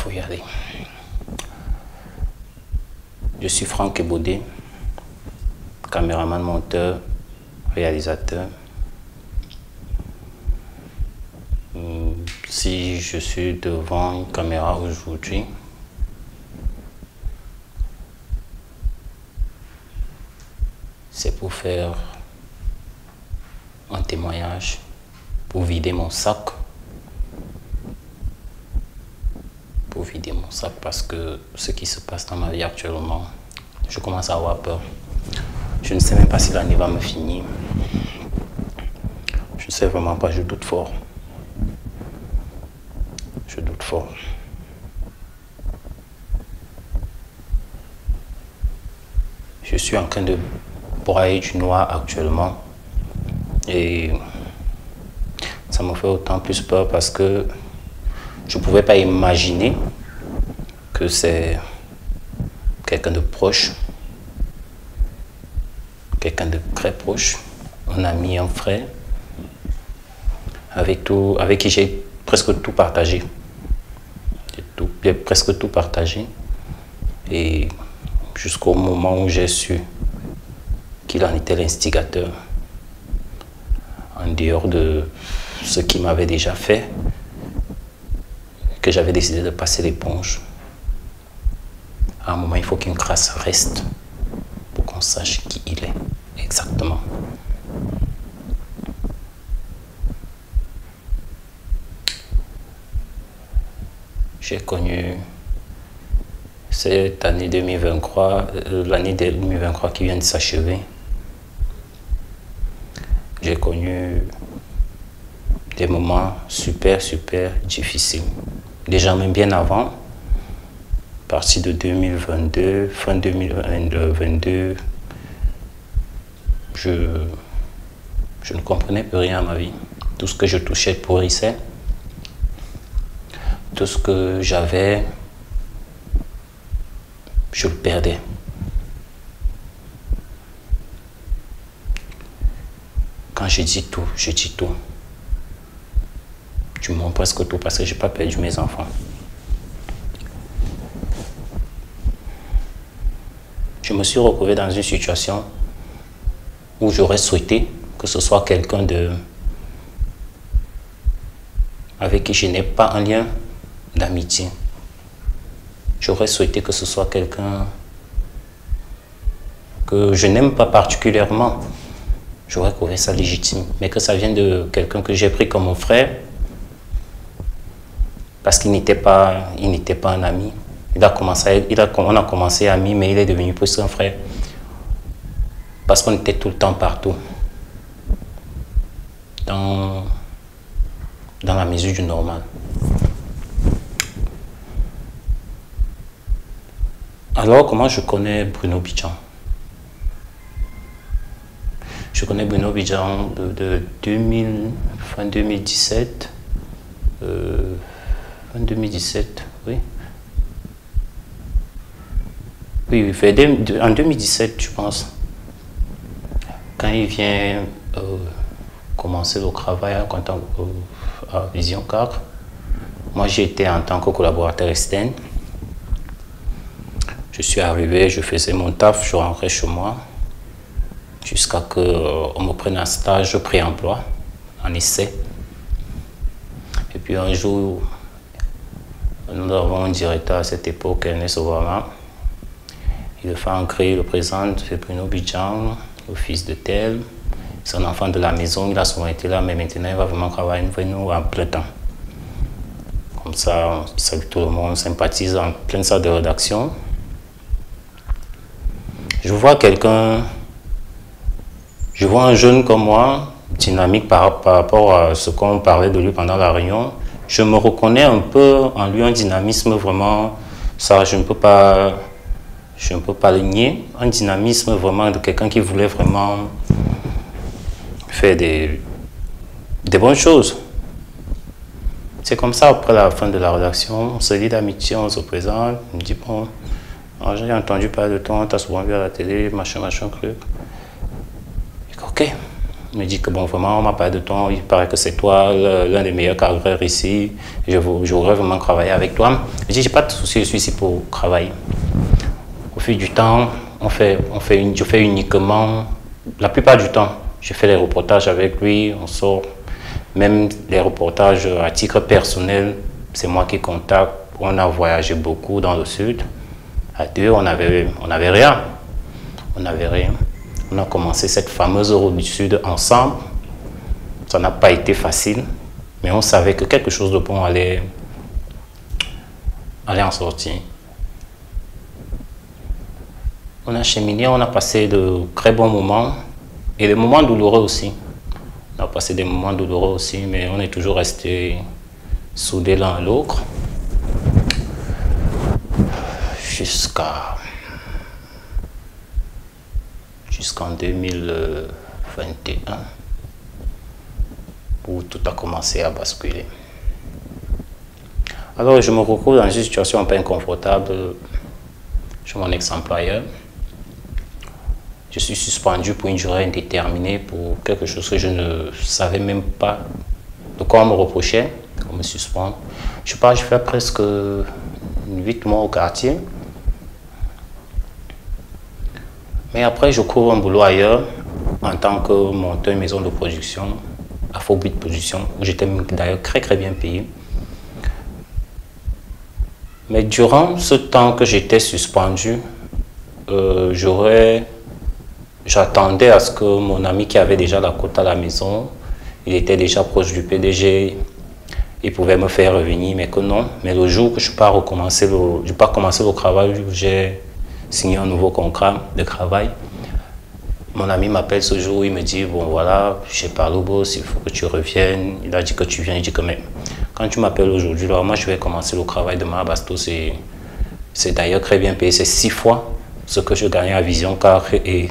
faut y aller. Je suis Franck Ebodé, caméraman, monteur, réalisateur. Si je suis devant une caméra aujourd'hui, c'est pour faire un témoignage, pour vider mon sac. Pour vider mon sac parce que ce qui se passe dans ma vie actuellement, je commence à avoir peur. Je ne sais même pas si l'année va me finir. Je ne sais vraiment pas, je doute fort. Je doute fort. Je suis en train de broyer du noir actuellement et ça me fait autant plus peur parce que je ne pouvais pas imaginer que c'est quelqu'un de proche, quelqu'un de très proche, un ami, un frère, avec qui j'ai presque tout partagé. J'ai presque tout partagé. Et jusqu'au moment où j'ai su qu'il en était l'instigateur, en dehors de ce qu'il m'avait déjà fait, que j'avais décidé de passer l'éponge. À un moment, il faut qu'une trace reste pour qu'on sache qui il est exactement. J'ai connu cette année 2023, l'année 2023 qui vient de s'achever. J'ai connu des moments super difficiles. Déjà même bien avant, à partir de 2022, fin 2022, je ne comprenais plus rien à ma vie. Tout ce que je touchais pourrissait. Tout ce que j'avais, je le perdais. Quand je dis tout, je dis tout. Du moins presque tout, parce que je n'ai pas perdu mes enfants. Je me suis retrouvé dans une situation où j'aurais souhaité que ce soit quelqu'un avec qui je n'ai pas un lien d'amitié. J'aurais souhaité que ce soit quelqu'un que je n'aime pas particulièrement. J'aurais trouvé ça légitime. Mais que ça vienne de quelqu'un que j'ai pris comme mon frère, parce qu'il n'était pas un ami. On a commencé ami, mais il est devenu plus un frère. Parce qu'on était tout le temps partout. Dans la mesure du normal. Alors, comment je connais Bruno Bidjan? Je connais Bruno Bidjan de fin 2017. Fin 2017, oui. Oui, en 2017, je pense. Quand il vient commencer le travail à Vision 4, moi j'étais en tant que collaborateur externe. Je suis arrivé, je faisais mon taf, je rentrais chez moi, jusqu'à ce qu'on me prenne un stage pré-emploi, en essai. Et puis un jour, nous avons un directeur à cette époque, Ernest Obama. Il a fait ancrer, il le présente, c'est Bruno Bidjan, le fils de tel. C'est un enfant de la maison, il a souvent été là, mais maintenant il va vraiment travailler avec nous en plein temps. Comme ça, il salue tout le monde, sympathise en pleine salle de rédaction. Je vois un jeune comme moi, dynamique par rapport à ce qu'on parlait de lui pendant la réunion. Je me reconnais un peu en lui, un dynamisme vraiment, ça je ne peux pas le nier, un dynamisme vraiment de quelqu'un qui voulait vraiment faire des bonnes choses. C'est comme ça, après la fin de la rédaction, on se lie d'amitié, on se présente, on me dit bon, j'ai entendu parler de toi, tu as souvent vu à la télé, machin, truc. Ok, Il me dit que bon, vraiment, on m'a parlé de toi, il paraît que c'est toi l'un des meilleurs cadreurs ici. Je voudrais vraiment travailler avec toi. Je dis, j'ai pas de souci, je suis ici pour travailler. Au fil du temps, je fais uniquement, la plupart du temps, je fais les reportages avec lui, on sort. Même les reportages à titre personnel, c'est moi qui contacte. On a voyagé beaucoup dans le sud. À deux, on n'avait rien. On n'avait rien. On a commencé cette fameuse route du sud ensemble. Ça n'a pas été facile, mais on savait que quelque chose de bon allait en sortir. On a cheminé, on a passé de très bons moments et des moments douloureux aussi. On a passé des moments douloureux aussi, mais on est toujours restés soudés l'un à l'autre jusqu'en 2021 où tout a commencé à basculer. Alors je me retrouve dans une situation un peu inconfortable chez mon ex-employeur. Je suis suspendu pour une durée indéterminée pour quelque chose que je ne savais même pas de quoi on me reprochait, on me suspend. Je fais presque 8 mois au quartier. Mais après, je couvre un boulot ailleurs en tant que monteur maison de production, Afrobeat Production, où j'étais d'ailleurs très bien payé. Mais durant ce temps que j'étais suspendu, j'attendais à ce que mon ami qui avait déjà la cote à la maison, il était déjà proche du PDG, il pouvait me faire revenir, mais que non. Mais le jour que je pars commencer le travail, j'ai signé un nouveau contrat de travail. Mon ami m'appelle ce jour, il me dit, bon voilà, j'ai parlé au boss, il faut que tu reviennes. Il a dit que tu viens, il dit que mais quand tu m'appelles aujourd'hui, moi je vais commencer le travail demain à Bastos, c'est d'ailleurs très bien payé, c'est 6 fois ce que je gagnais à Vision car et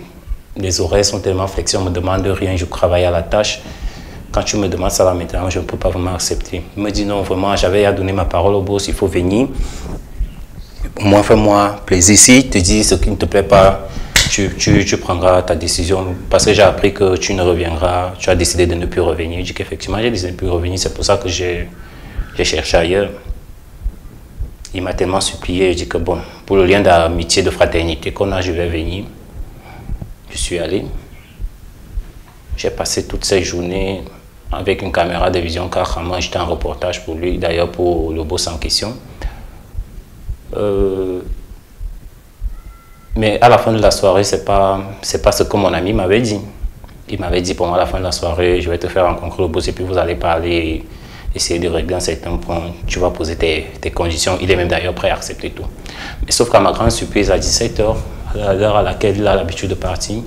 les horaires sont tellement flexibles, on ne me demande rien, je travaille à la tâche. Quand tu me demandes ça là maintenant, je ne peux pas vraiment accepter. Il me dit non, vraiment, j'avais à donner ma parole au boss, il faut venir. Au moins, fais-moi plaisir. Si tu te dis ce qui ne te plaît pas, tu prendras ta décision. Parce que j'ai appris que tu ne reviendras, tu as décidé de ne plus revenir. Je dis qu'effectivement, j'ai décidé de ne plus revenir. C'est pour ça que j'ai cherché ailleurs. Il m'a tellement supplié. Je dis que bon, pour le lien d'amitié, de fraternité qu'on a, je vais venir. Je suis allé. J'ai passé toutes ces journées avec une caméra de vision car moi j'étais en reportage pour lui, d'ailleurs pour le boss en question. Mais à la fin de la soirée, c'est pas ce que mon ami m'avait dit. Il m'avait dit, pour moi, à la fin de la soirée, je vais te faire rencontrer le boss et puis vous allez parler et essayer de régler un certain point. Tu vas poser tes conditions. Il est même d'ailleurs prêt à accepter tout. Mais sauf qu'à ma grande surprise, à 17 h, à l'heure à laquelle il a l'habitude de partir,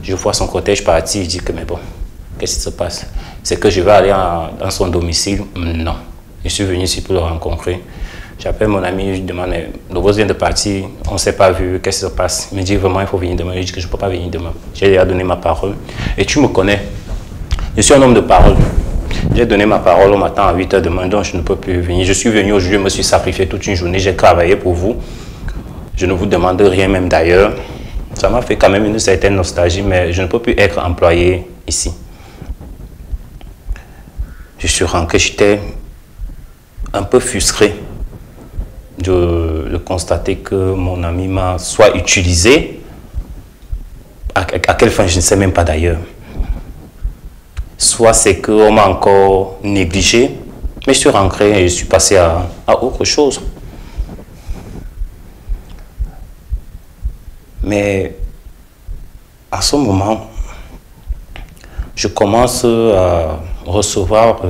je vois son cortège partir. Je dis que, mais bon, qu'est-ce qui se passe? C'est que je vais aller dans son domicile? Non. Je suis venu ici pour le rencontrer. J'appelle mon ami, je lui demande, le boss vient de partir, on ne s'est pas vu, qu'est-ce qui se passe? Il me dit vraiment, il faut venir demain. Je dis que je ne peux pas venir demain. J'ai déjà donné ma parole. Et tu me connais. Je suis un homme de parole. J'ai donné ma parole au matin à 8 h demain, donc je ne peux plus venir. Je suis venu aujourd'hui, je me suis sacrifié toute une journée, j'ai travaillé pour vous. Je ne vous demande rien même d'ailleurs. Ça m'a fait quand même une certaine nostalgie, mais je ne peux plus être employé ici. Je suis rentré, j'étais un peu frustré de constater que mon ami m'a soit utilisé, à quelle fin je ne sais même pas d'ailleurs, soit c'est qu'on m'a encore négligé, mais je suis rentré et je suis passé à autre chose. Mais à ce moment, je commence à recevoir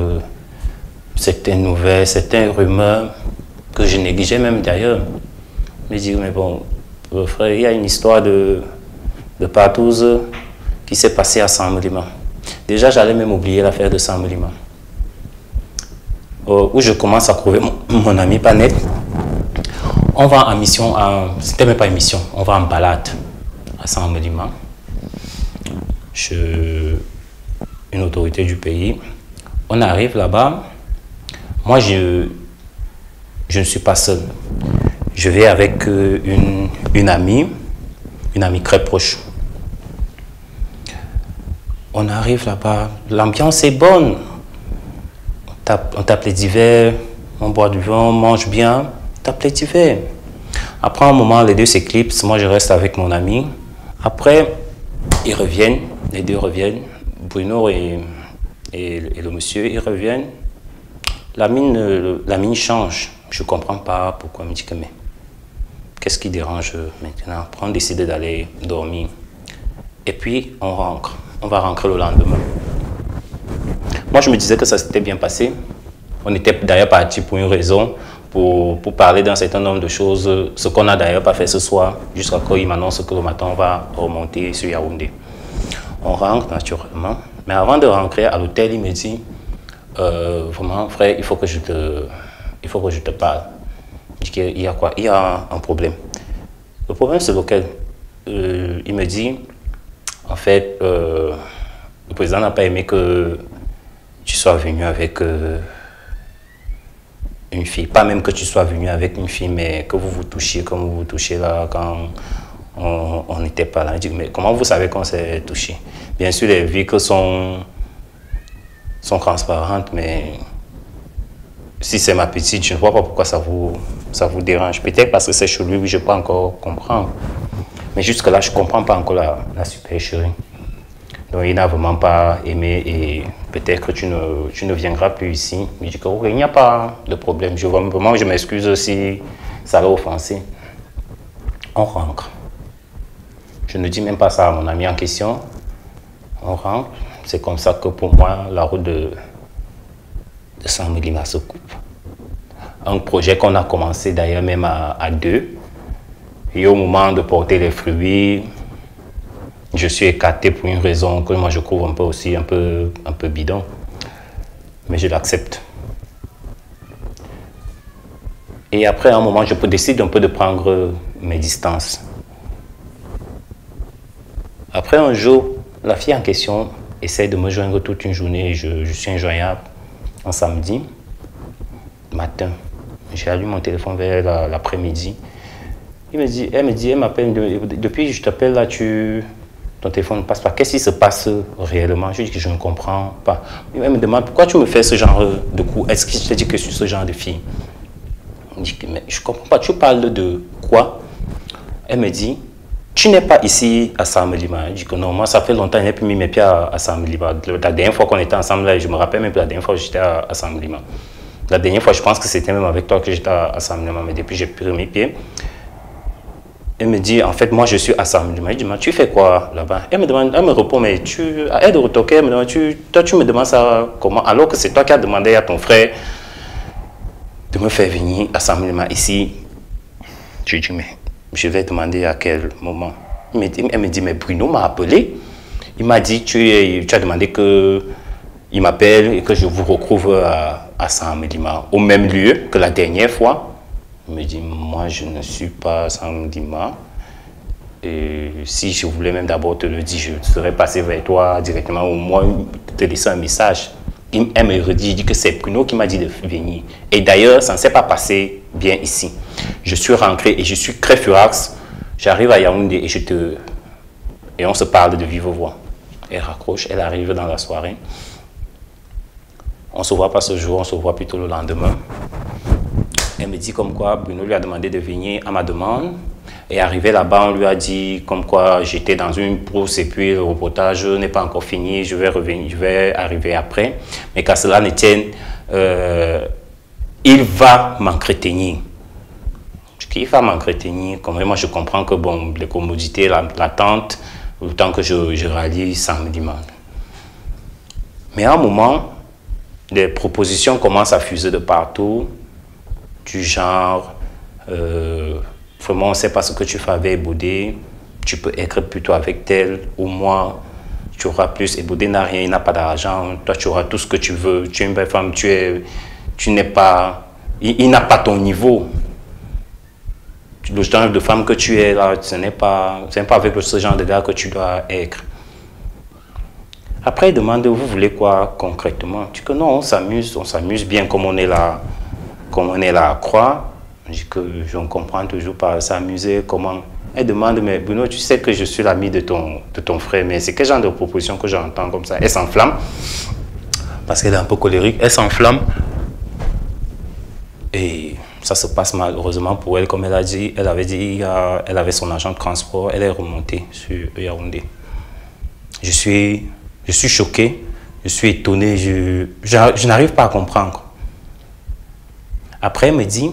certaines nouvelles, certaines rumeurs que je négligeais même d'ailleurs. Je me dis, mais bon, frère, il y a une histoire de partouze qui s'est passée à Saint-Mélima. Déjà, j'allais même oublier l'affaire de Saint-Mélima. Où je commence à trouver mon ami Panette. On va en mission, c'était même pas une mission, on va en balade à Saint-Mélima. Une autorité du pays. On arrive là-bas. Moi, je ne suis pas seul. Je vais avec une amie très proche. On arrive là-bas, l'ambiance est bonne. On tape les divers, on boit du vin, on mange bien, on tape les divers. Après un moment, les deux s'éclipsent, moi je reste avec mon ami. Après, ils reviennent, les deux reviennent, Bruno et le monsieur, ils reviennent. La mine change, je ne comprends pas pourquoi. Il me dit que mais qu'est-ce qui dérange maintenant? On décide d'aller dormir. Et puis on rentre, on va rentrer le lendemain. Moi je me disais que ça s'était bien passé. On était d'ailleurs parti pour une raison, pour parler d'un certain nombre de choses, ce qu'on n'a d'ailleurs pas fait ce soir, jusqu'à quand il m'annonce que le matin on va remonter sur Yaoundé. On rentre naturellement, mais avant de rentrer à l'hôtel, il me dit vraiment frère, il faut que je te parle. Je dis qu'il y a quoi? Il y a un problème. Le problème c'est lequel? Il me dit en fait le président n'a pas aimé que tu sois venu avec une fille, pas même que tu sois venu avec une fille, mais que vous vous touchiez comme vous vous touchez là quand on n'était pas là. Je dis, mais comment vous savez qu'on s'est touché? Bien sûr, les vitres sont transparentes, mais si c'est ma petite, je ne vois pas pourquoi ça vous dérange. Peut-être parce que c'est chez lui, je ne peux pas encore comprendre. Mais jusque-là, je ne comprends pas encore la supercherie. Donc, il n'a vraiment pas aimé et peut-être que tu ne viendras plus ici. Je dis qu'il n'y a pas de problème. Je m'excuse si ça l'a offensé. On rentre. Je ne dis même pas ça à mon ami en question. On rentre. C'est comme ça que pour moi, la route de Saint-Mélima se coupe. Un projet qu'on a commencé d'ailleurs même à deux. Et au moment de porter les fruits, je suis écarté pour une raison que moi je trouve un peu bidon. Mais je l'accepte. Et après un moment, je décide un peu de prendre mes distances. Après un jour, la fille en question essaie de me joindre toute une journée. Je suis injoignable. Un samedi matin, j'ai allumé mon téléphone vers l'après-midi. Elle m'appelle, depuis que je t'appelle là, ton téléphone ne passe pas. Qu'est-ce qui se passe réellement? Je dis que je ne comprends pas. Elle me demande pourquoi tu me fais ce genre de coup. Est-ce que je te dis que je suis ce genre de fille? Je dis que mais je ne comprends pas. Tu parles de quoi? Elle me dit, tu n'es pas ici à Saint-Mélima. Je dis que non, moi ça fait longtemps que je n'ai plus mis mes pieds à Saint-Mélima. La dernière fois qu'on était ensemble, là, je me rappelle même que la dernière fois que j'étais à Saint-Mélima. La dernière fois, je pense que c'était même avec toi que j'étais à Saint-Mélima, mais depuis j'ai pris mes pieds. Elle me dit, en fait, moi, je suis à Saint-Mélima. Je dis, mais tu fais quoi là-bas? Elle me répond, mais elle de retoquer, elle me demande, toi, tu me demandes ça comment? Alors que c'est toi qui as demandé à ton frère de me faire venir à Saint-Mélima ici. Je dis, mais je vais demander à quel moment? Elle me dit, mais Bruno m'a appelé. Il m'a dit, tu as demandé qu'il m'appelle et que je vous retrouve à Saint-Mélima, au même lieu que la dernière fois. Il me dit, moi je ne suis pas à Saint-Mélima. Et si je voulais même d'abord te le dire, je serais passé vers toi directement, au moins te laisser un message. Elle me redit, il dit que c'est Bruno qui m'a dit de venir. Et d'ailleurs, ça ne s'est pas passé bien ici. Je suis rentré et je suis très furax. J'arrive à Yaoundé et on se parle de vive voix. Elle raccroche, elle arrive dans la soirée. On ne se voit pas ce jour, on se voit plutôt le lendemain. Elle me dit comme quoi Bruno lui a demandé de venir à ma demande. Et arrivé là-bas, on lui a dit comme quoi j'étais dans une brousse et puis le reportage n'est pas encore fini, je vais arriver après. Mais qu'à cela ne tienne, il va m'entretenir. Il va m'entretenir, comme moi je comprends que bon, les commodités, l'attente, le temps que je rallie, ça me demande. Mais à un moment, les propositions commencent à fuser de partout, du genre, vraiment on ne sait pas ce que tu fais avec Ebodé, tu peux être plutôt avec tel, ou moi, tu auras plus. Ebodé n'a rien, il n'a pas d'argent, toi tu auras tout ce que tu veux, tu es une belle femme, tu n'es pas, il n'a pas ton niveau. Le genre de femme que tu es là, ce n'est pas avec ce genre de gars que tu dois être. Après, il demande, vous voulez quoi concrètement? Tu dis que non, on s'amuse bien comme on est là à Croix. Je dis que je ne comprends toujours pas s'amuser, comment Elle demande, mais Bruno, tu sais que je suis l'ami de ton frère, mais c'est quel genre de proposition que j'entends comme ça? Elle s'enflamme, parce qu'elle est un peu colérique, elle s'enflamme. Et ça se passe malheureusement pour elle, comme elle a dit, elle avait son agent de transport, elle est remontée sur Yaoundé. Je suis choqué, je suis étonné, je n'arrive pas à comprendre. Après, elle me dit,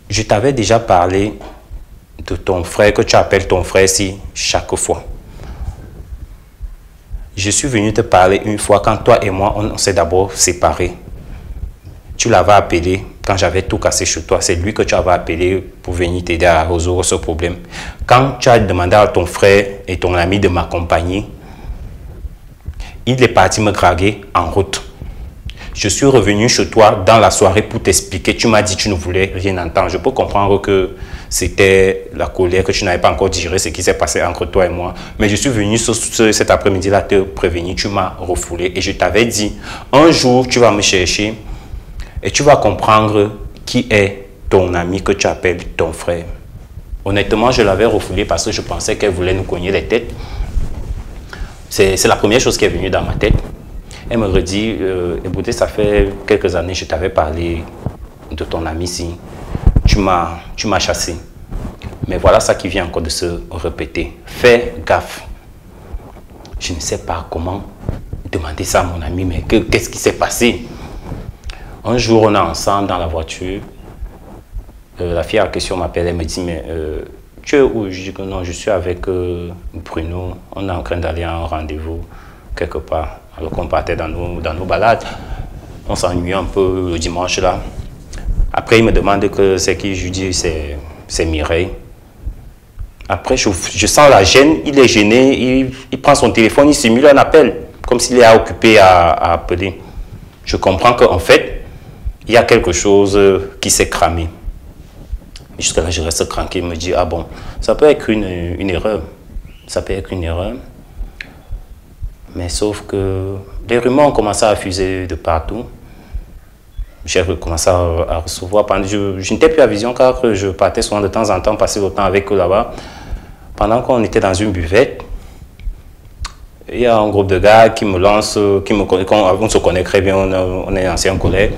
je t'avais déjà parlé de ton frère, que tu appelles ton frère ici chaque fois. Je suis venu te parler une fois quand toi et moi, on s'est d'abord séparés. Tu l'avais appelé quand j'avais tout cassé chez toi. C'est lui que tu avais appelé pour venir t'aider à résoudre ce problème. Quand tu as demandé à ton frère et ton ami de m'accompagner, il est parti me draguer en route. Je suis revenu chez toi dans la soirée pour t'expliquer. Tu m'as dit que tu ne voulais rien entendre. Je peux comprendre que c'était la colère, que tu n'avais pas encore digéré ce qui s'est passé entre toi et moi. Mais je suis venu cet après-midi-là te prévenir. Tu m'as refoulé et je t'avais dit, un jour, tu vas me chercher et tu vas comprendre qui est ton ami que tu appelles ton frère. Honnêtement, je l'avais refoulé parce que je pensais qu'elle voulait nous cogner les têtes. C'est la première chose qui est venue dans ma tête. Elle me redit, écoutez, ça fait quelques années que je t'avais parlé de ton ami ici. Tu m'as chassé. Mais voilà ça qui vient encore de se répéter. Fais gaffe. Je ne sais pas comment demander ça à mon ami, mais qu'est-ce qui s'est passé? Un jour, on est ensemble dans la voiture. La fille en question m'appelle, elle me dit, mais tu es où? Je dis que non, je suis avec Bruno. On est en train d'aller à un rendez-vous quelque part. Alors qu'on partait dans nos balades. On s'ennuyait un peu le dimanche là. Après, il me demande que c'est qui. Je dis c'est Mireille. Après, je sens la gêne. Il est gêné. Il prend son téléphone, il simule un appel. Comme s'il est occupé à appeler. Je comprends qu'en fait, il y a quelque chose qui s'est cramé. Jusqu'à là, je reste tranquille. Il me dit, ah bon, ça peut être une erreur. Ça peut être une erreur. Mais sauf que les rumeurs ont commencé à fuser de partout. J'ai commencé à recevoir. Je n'étais plus à Vision car je partais souvent de temps en temps passer le temps avec eux là-bas. Pendant qu'on était dans une buvette, il y a un groupe de gars qui me lance, on se connaît très bien, on est anciens collègues.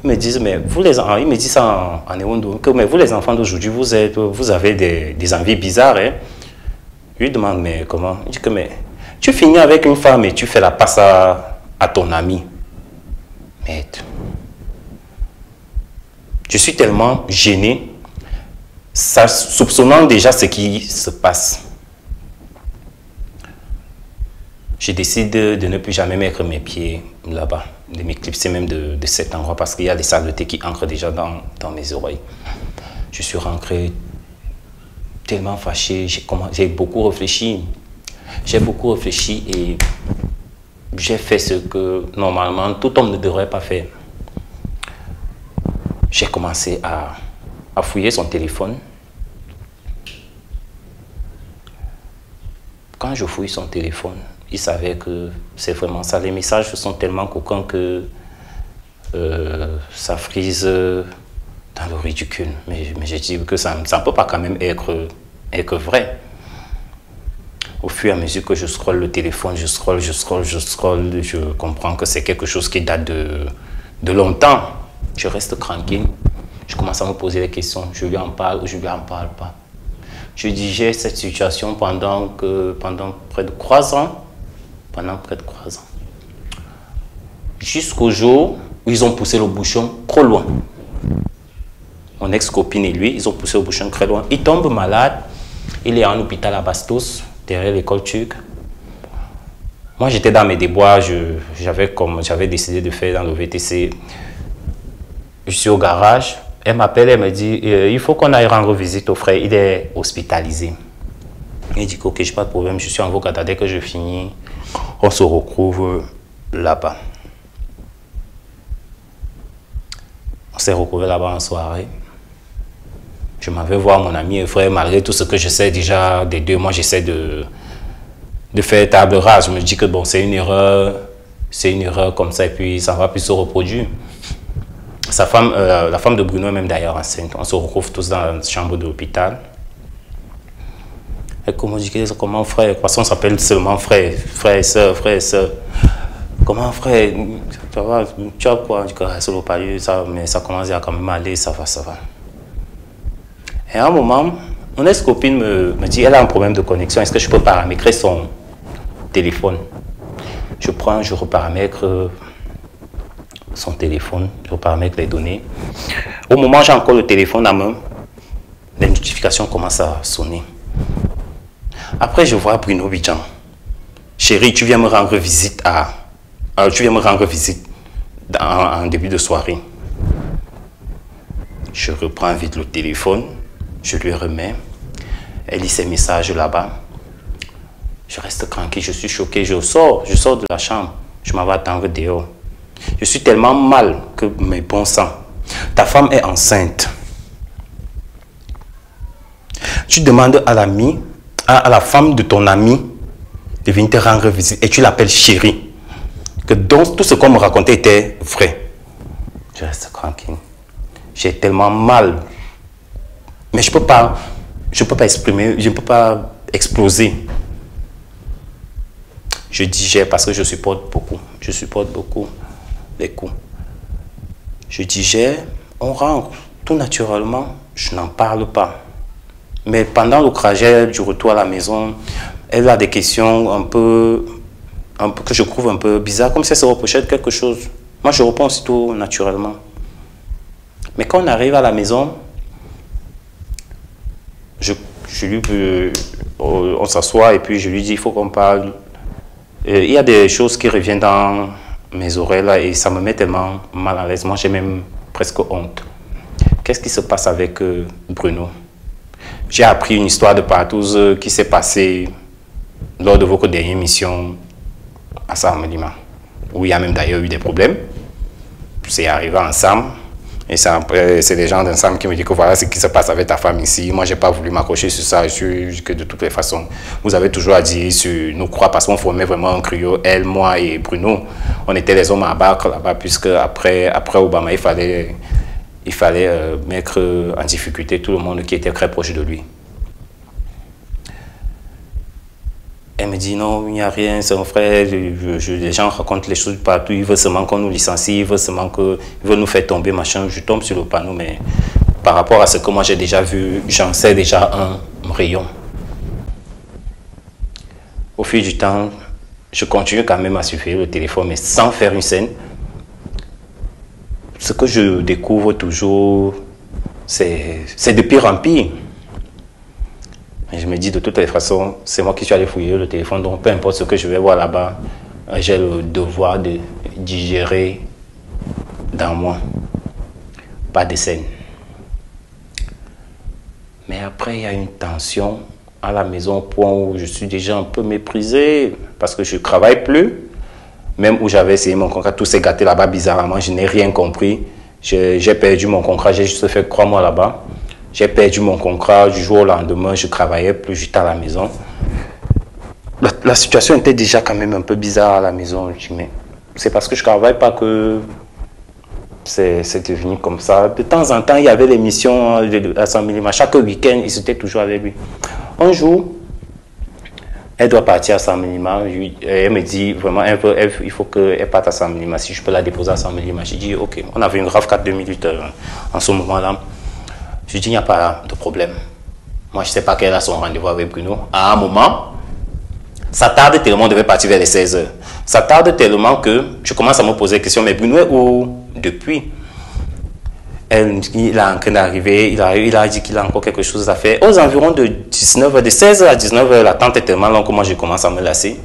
Ils me disent, mais vous les enfants, ils me disent ça en Ewondo, mais vous les enfants d'aujourd'hui, vous avez des envies bizarres. Hein? Je lui demande, mais comment? Il dit que, mais tu finis avec une femme et tu fais la passe à ton ami. Mais je suis tellement gêné, soupçonnant déjà ce qui se passe. Je décide de ne plus jamais mettre mes pieds là-bas, de m'éclipser même de cet endroit parce qu'il y a des saletés qui entrent déjà dans mes oreilles. Je suis rentré tellement fâché, j'ai beaucoup réfléchi. J'ai beaucoup réfléchi et j'ai fait ce que normalement tout homme ne devrait pas faire. J'ai commencé à fouiller son téléphone. Quand je fouille son téléphone, il savait que c'est vraiment ça. Les messages sont tellement coquins que ça frise dans le ridicule. Mais j'ai dit que ça ne peut pas quand même être vrai. Au fur et à mesure que je scrolle le téléphone, je scrolle, je comprends que c'est quelque chose qui date de longtemps. Je reste tranquille. Je commence à me poser des questions. Je lui en parle ou je lui en parle pas. Je digère cette situation pendant près de 3 ans. Jusqu'au jour où ils ont poussé le bouchon trop loin. Mon ex-copine et lui, ils ont poussé le bouchon très loin. Il tombe malade. Il est en hôpital à Bastos, derrière l'école turque. Moi, j'étais dans mes déboires. J'avais décidé de faire dans le VTC. Je suis au garage. Elle m'appelle, elle me dit, il faut qu'on aille rendre visite au frère. Il est hospitalisé. Il dit, ok, je n'ai pas de problème. Je suis en Vocata. Dès que je finis, on se retrouve là-bas. On s'est retrouvés là-bas en soirée. Je m'en vais voir mon ami et frère, malgré tout ce que je sais déjà des deux. Moi, j'essaie de faire table rase. Je me dis que bon, c'est une erreur comme ça et puis ça ne va plus se reproduire. Sa femme, la femme de Bruno est même d'ailleurs enceinte. On se retrouve tous dans la chambre de l'hôpital. Elle communiquait comment frère, parce qu'on s'appelle seulement frère, frère et soeur, frère et soeur. Comment frère, ça va, tu as quoi? Je dis c'est le palier, ça, mais ça commence à quand même aller, ça va, ça va. Et à un moment, mon ex-copine me dit, elle a un problème de connexion, est-ce que je peux paramétrer son téléphone? Je prends, je reparamètre son téléphone, je reparamètre les données. Au moment où j'ai encore le téléphone à main, les notifications commencent à sonner. Après, je vois Bruno Bidjan. Chérie, tu viens me rendre visite en début de soirée. Je reprends vite le téléphone, je lui remets. Elle lit ses messages là-bas. Je reste tranquille, je suis choqué. Je sors de la chambre. Je m'en vais attendre dehors. Je suis tellement mal que mes bons sang. Ta femme est enceinte. Tu demandes à la femme de ton ami de venir te rendre visite et tu l'appelles chérie. Que donc tout ce qu'on me racontait était vrai. Je reste tranquille. J'ai tellement mal. Mais je peux pas exprimer, je ne peux pas exploser. Je digère parce que je supporte beaucoup. Je supporte beaucoup les coups. Je digère, on rentre tout naturellement, je n'en parle pas. Mais pendant le trajet du retour à la maison, elle a des questions un peu que je trouve un peu bizarres, comme si elle se reprochait de quelque chose. Moi, je réponds aussitôt naturellement. Mais quand on arrive à la maison, on s'assoit et puis je lui dis, il faut qu'on parle. Il y a des choses qui reviennent dans mes oreilles là, et ça me met tellement mal à l'aise. Moi, j'ai même presque honte. Qu'est-ce qui se passe avec Bruno? J'ai appris une histoire de partouze qui s'est passée lors de votre dernière mission à Sam-Lima, où il y a même d'ailleurs eu des problèmes. C'est arrivé ensemble. Et c'est les gens d'ensemble qui me disent que voilà ce qui se passe avec ta femme ici. Moi, je n'ai pas voulu m'accrocher sur ça. Je suis que de toutes les façons, vous avez toujours à dire sur nous croire parce qu'on formait vraiment un trio. Elle, moi et Bruno, on était les hommes à abattre là-bas, puisque après Obama, il fallait mettre en difficulté tout le monde qui était très proche de lui. Elle me dit non, il n'y a rien, c'est mon frère, les gens racontent les choses partout, ils veulent seulement qu'on nous licencie, ils veulent nous faire tomber, machin. Je tombe sur le panneau, mais par rapport à ce que moi j'ai déjà vu, j'en sais déjà un rayon. Au fil du temps, je continue quand même à surveiller le téléphone, mais sans faire une scène. Ce que je découvre toujours, c'est de pire en pire. Et je me dis de toutes les façons, c'est moi qui suis allé fouiller le téléphone, donc peu importe ce que je vais voir là-bas, j'ai le devoir de digérer dans moi. Pas de scène. Mais après, il y a une tension à la maison au point où je suis déjà un peu méprisé parce que je ne travaille plus. Même où j'avais essayé mon contrat, tout s'est gâté là-bas bizarrement, je n'ai rien compris. J'ai perdu mon contrat, j'ai juste fait 3 mois là-bas. J'ai perdu mon contrat, du jour au lendemain, je ne travaillais plus, j'étais à la maison. La situation était déjà quand même un peu bizarre à la maison. Mais c'est parce que je ne travaille pas que c'est devenu comme ça. De temps en temps, il y avait l'émission à Sam-Lima. Chaque week-end, ils étaient toujours avec lui. Un jour, elle doit partir à Sam-Lima. Elle me dit vraiment, il faut qu'elle parte à Sam-Lima. Si je peux la déposer à Sam-Lima. J'ai dit, ok. On avait une RAV4 2008 en ce moment-là. Je dis, il n'y a pas de problème. Moi, je ne sais pas quel a son rendez-vous avec Bruno. À un moment, ça tarde tellement, on devait partir vers les 16 heures. Ça tarde tellement que je commence à me poser la question, mais Bruno est où depuis? Il est en train d'arriver, il a dit qu'il a encore quelque chose à faire. Aux environs de 19h, de 16h à 19h, l'attente est tellement longue que moi, je commence à me lasser.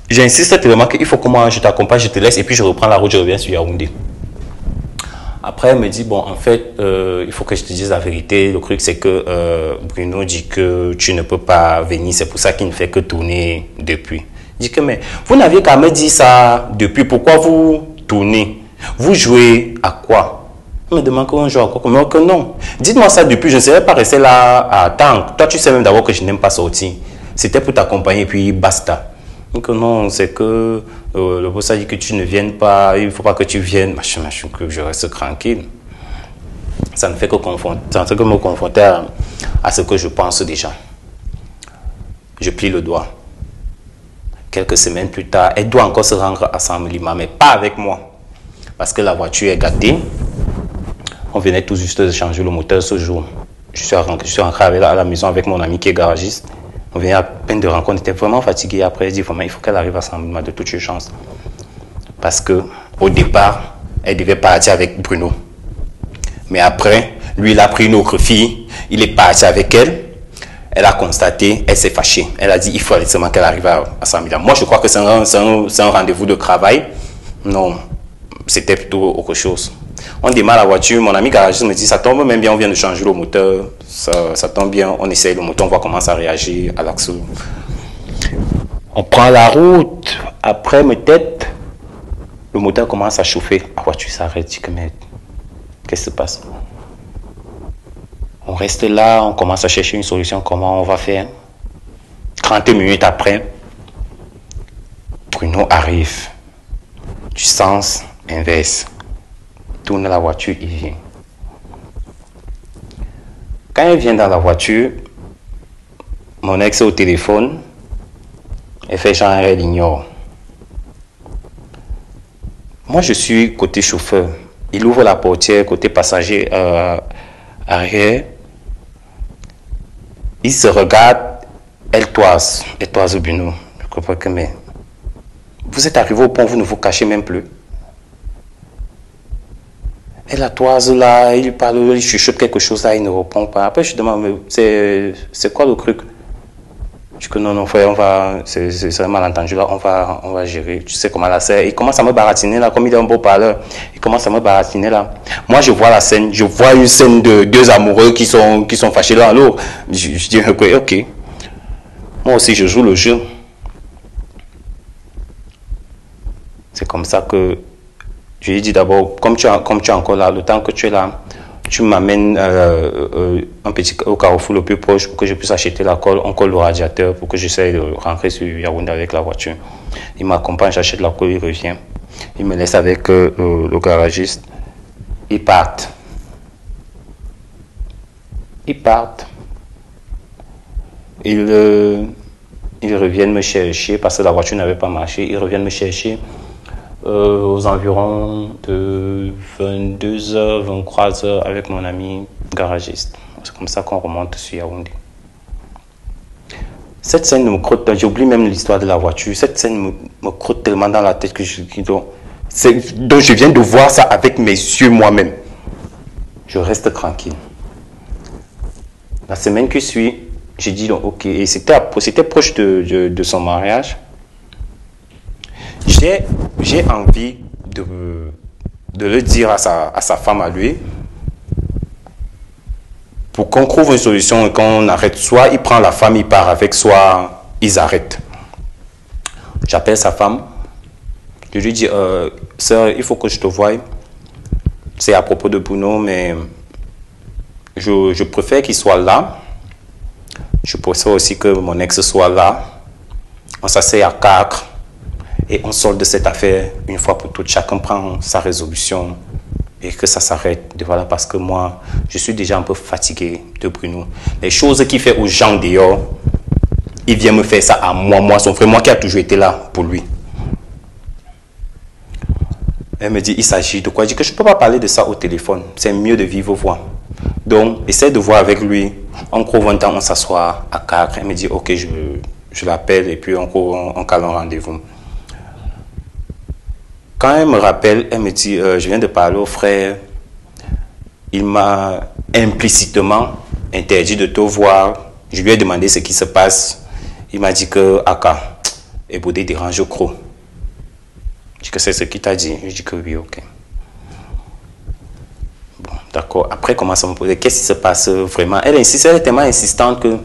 J'insiste tellement qu'il faut que moi, je t'accompagne, je te laisse, et puis je reprends la route, je reviens sur Yaoundé. Après, elle me dit, bon, en fait, il faut que je te dise la vérité. Le truc, c'est que Bruno dit que tu ne peux pas venir. C'est pour ça qu'il ne fait que tourner depuis. Je dis que, mais vous n'aviez qu'à me dire ça depuis. Pourquoi vous tournez? Vous jouez à quoi? Elle me demande qu'on joue à quoi? Mais que non. Dites-moi ça depuis. Je ne serais pas resté là à attendre. Toi, tu sais même d'abord que je n'aime pas sortir. C'était pour t'accompagner, puis basta. Donc non, c'est que le boss a dit que tu ne viennes pas, il ne faut pas que tu viennes, machin, que je reste tranquille. Ça ne fait que me confronter à ce que je pense déjà. je plie le doigt. Quelques semaines plus tard, elle doit encore se rendre à San Lima, mais pas avec moi. Parce que la voiture est gâtée. On venait tout juste de changer le moteur ce jour. Je suis rentré à la maison avec mon ami qui est garagiste. On venait à peine de rencontrer, on était vraiment fatigué. Après, elle dit vraiment, il faut qu'elle arrive à San Lima de toutes les chances. Parce qu'au départ, elle devait partir avec Bruno. Mais après, lui, il a pris une autre fille. Il est parti avec elle. Elle a constaté, elle s'est fâchée. Elle a dit, il faut seulement qu'elle arrive à San Lima. Moi, je crois que c'est un rendez-vous de travail. Non, c'était plutôt autre chose. On démarre la voiture, mon ami garagiste me dit, ça tombe même bien, on vient de changer le moteur. Ça tombe bien, on essaye le moteur, on voit comment ça réagit à l'axe. On prend la route. Après, peut-être, le moteur commence à chauffer. La voiture s'arrête. Je dis, mais qu'est-ce qui se passe? On reste là, on commence à chercher une solution, comment on va faire. 30 minutes après, Bruno arrive du sens inverse. Tourne la voiture, il vient. Quand il vient dans la voiture, mon ex est au téléphone, elle fait genre, elle ignore. Moi, je suis côté chauffeur. Il ouvre la portière, côté passager arrière. Il se regarde, elle toise Bruno. Je comprends que, mais vous êtes arrivé au point, vous ne vous cachez même plus. Elle la toise là, il parle, il chuchote quelque chose là, il ne répond pas. Après, je demande, mais c'est quoi le truc? Je dis que non, frère, on va, c'est un malentendu là, on va gérer. Tu sais comment la scène. Il commence à me baratiner là, comme il est un beau parleur. Il commence à me baratiner là. Moi, je vois la scène, je vois une scène de deux amoureux qui sont fâchés l'un à l'autre. Je dis, ok. Moi aussi, je joue le jeu. C'est comme ça que je lui dis d'abord, comme tu es encore là, le temps que tu es là, tu m'amènes un petit au carrefour le plus proche pour que je puisse acheter la colle, on colle le radiateur pour que j'essaie de rentrer sur Yaoundé avec la voiture. Il m'accompagne, j'achète la colle, il revient. Il me laisse avec le garagiste. Ils partent. Ils reviennent me chercher parce que la voiture n'avait pas marché. Ils reviennent me chercher aux environs de 22h, 23h avec mon ami garagiste. C'est comme ça qu'on remonte sur Yaoundé. Cette scène me crotte, j'oublie même l'histoire de la voiture. Cette scène me crotte tellement dans la tête que donc je viens de voir ça avec mes yeux moi-même. Je reste tranquille. La semaine qui suit, j'ai dit donc ok, et c'était proche de son mariage. J'ai envie de le dire à sa femme, à lui, pour qu'on trouve une solution et qu'on arrête. Soit il prend la femme, il part avec, soit ils arrêtent. J'appelle sa femme. Je lui dis, sœur, il faut que je te voie. C'est à propos de Bruno, mais je préfère qu'il soit là. Je préfère aussi que mon ex soit là. On s'assied à 4 et on solde cette affaire une fois pour toutes. Chacun prend sa résolution et que ça s'arrête. Voilà, parce que moi, je suis déjà un peu fatigué de Bruno. Les choses qu'il fait aux gens dehors, il vient me faire ça à moi, son frère, moi qui a toujours été là pour lui. Elle me dit, il s'agit de quoi? Je dis que je ne peux pas parler de ça au téléphone. C'est mieux de vive voix. Donc, essaie de voir avec lui. On trouve un temps, on s'assoit à 4. Elle me dit, ok, je l'appelle et puis on cale un rendez-vous. Quand elle me rappelle, elle me dit, je viens de parler au frère. Il m'a implicitement interdit de te voir. Je lui ai demandé ce qui se passe. Il m'a dit que Aka, Ebodé dérange trop. Je dis que c'est ce qu'il t'a dit. Je dis que oui, ok. Bon, d'accord. Après, commence à me poser, qu'est-ce qui se passe vraiment? Elle insiste, elle est tellement insistante que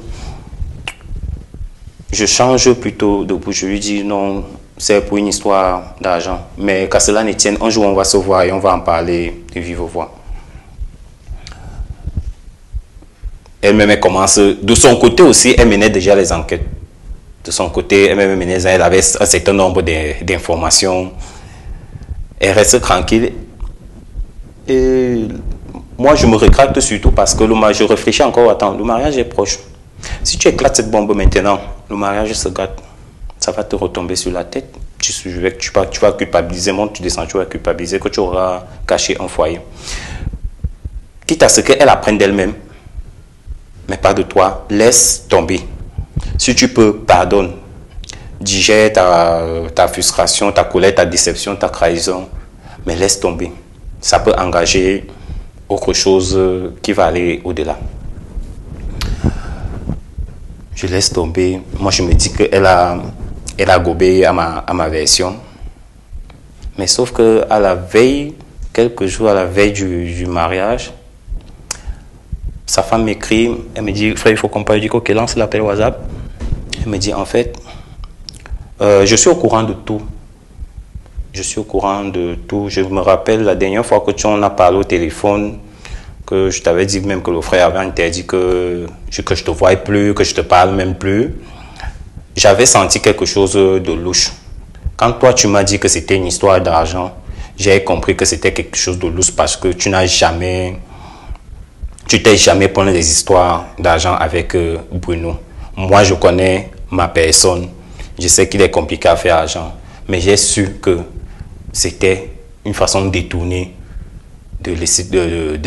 je change plutôt de bouche. Je lui dis non, c'est pour une histoire d'argent. Mais qu'à cela ne tienne, un jour on va se voir et on va en parler de vive voix. Elle-même commence, de son côté aussi, elle menait déjà les enquêtes. De son côté, elle avait un certain nombre d'informations. Elle reste tranquille. Et moi, je me rétracte surtout parce que je réfléchis encore, attends, le mariage est proche. Si tu éclates cette bombe maintenant, le mariage se gâte. Ça va te retomber sur la tête. Tu vas culpabiliser, monte, tu descends, tu vas culpabiliser que tu auras caché un foyer. Quitte à ce qu'elle apprenne d'elle-même, mais pas de toi, laisse tomber. Si tu peux, pardonne. Digère ta frustration, ta colère, ta déception, ta trahison, mais laisse tomber. Ça peut engager autre chose qui va aller au-delà. Je laisse tomber. Moi, je me dis qu'elle a gobé à ma version. Mais sauf que à la veille, quelques jours à la veille du mariage, sa femme m'écrit, elle me dit, frère, il faut qu'on parle. Je dis, ok, lance l'appel WhatsApp. Elle me dit, en fait, je suis au courant de tout. Je suis au courant de tout. Je me rappelle la dernière fois que tu en as parlé au téléphone, que je t'avais dit même que le frère avait interdit que je te voie plus, que je te parle même plus. J'avais senti quelque chose de louche. Quand toi, tu m'as dit que c'était une histoire d'argent, j'ai compris que c'était quelque chose de louche parce que tu t'es jamais pris des histoires d'argent avec Bruno. Moi, je connais ma personne. Je sais qu'il est compliqué à faire argent. Mais j'ai su que c'était une façon détournée de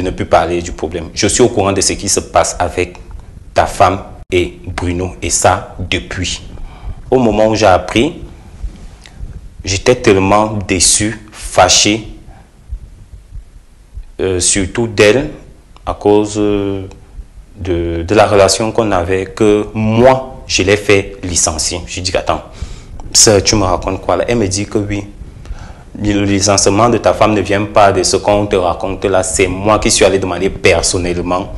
ne plus parler du problème. Je suis au courant de ce qui se passe avec ta femme et Bruno. Et ça, depuis. Au moment où j'ai appris, j'étais tellement déçu, fâché, surtout d'elle, à cause de la relation qu'on avait, que moi, je l'ai fait licencier. Je dis, attends, ça, tu me racontes quoi là? Elle me dit que oui, le licenciement de ta femme ne vient pas de ce qu'on te raconte là. C'est moi qui suis allé demander personnellement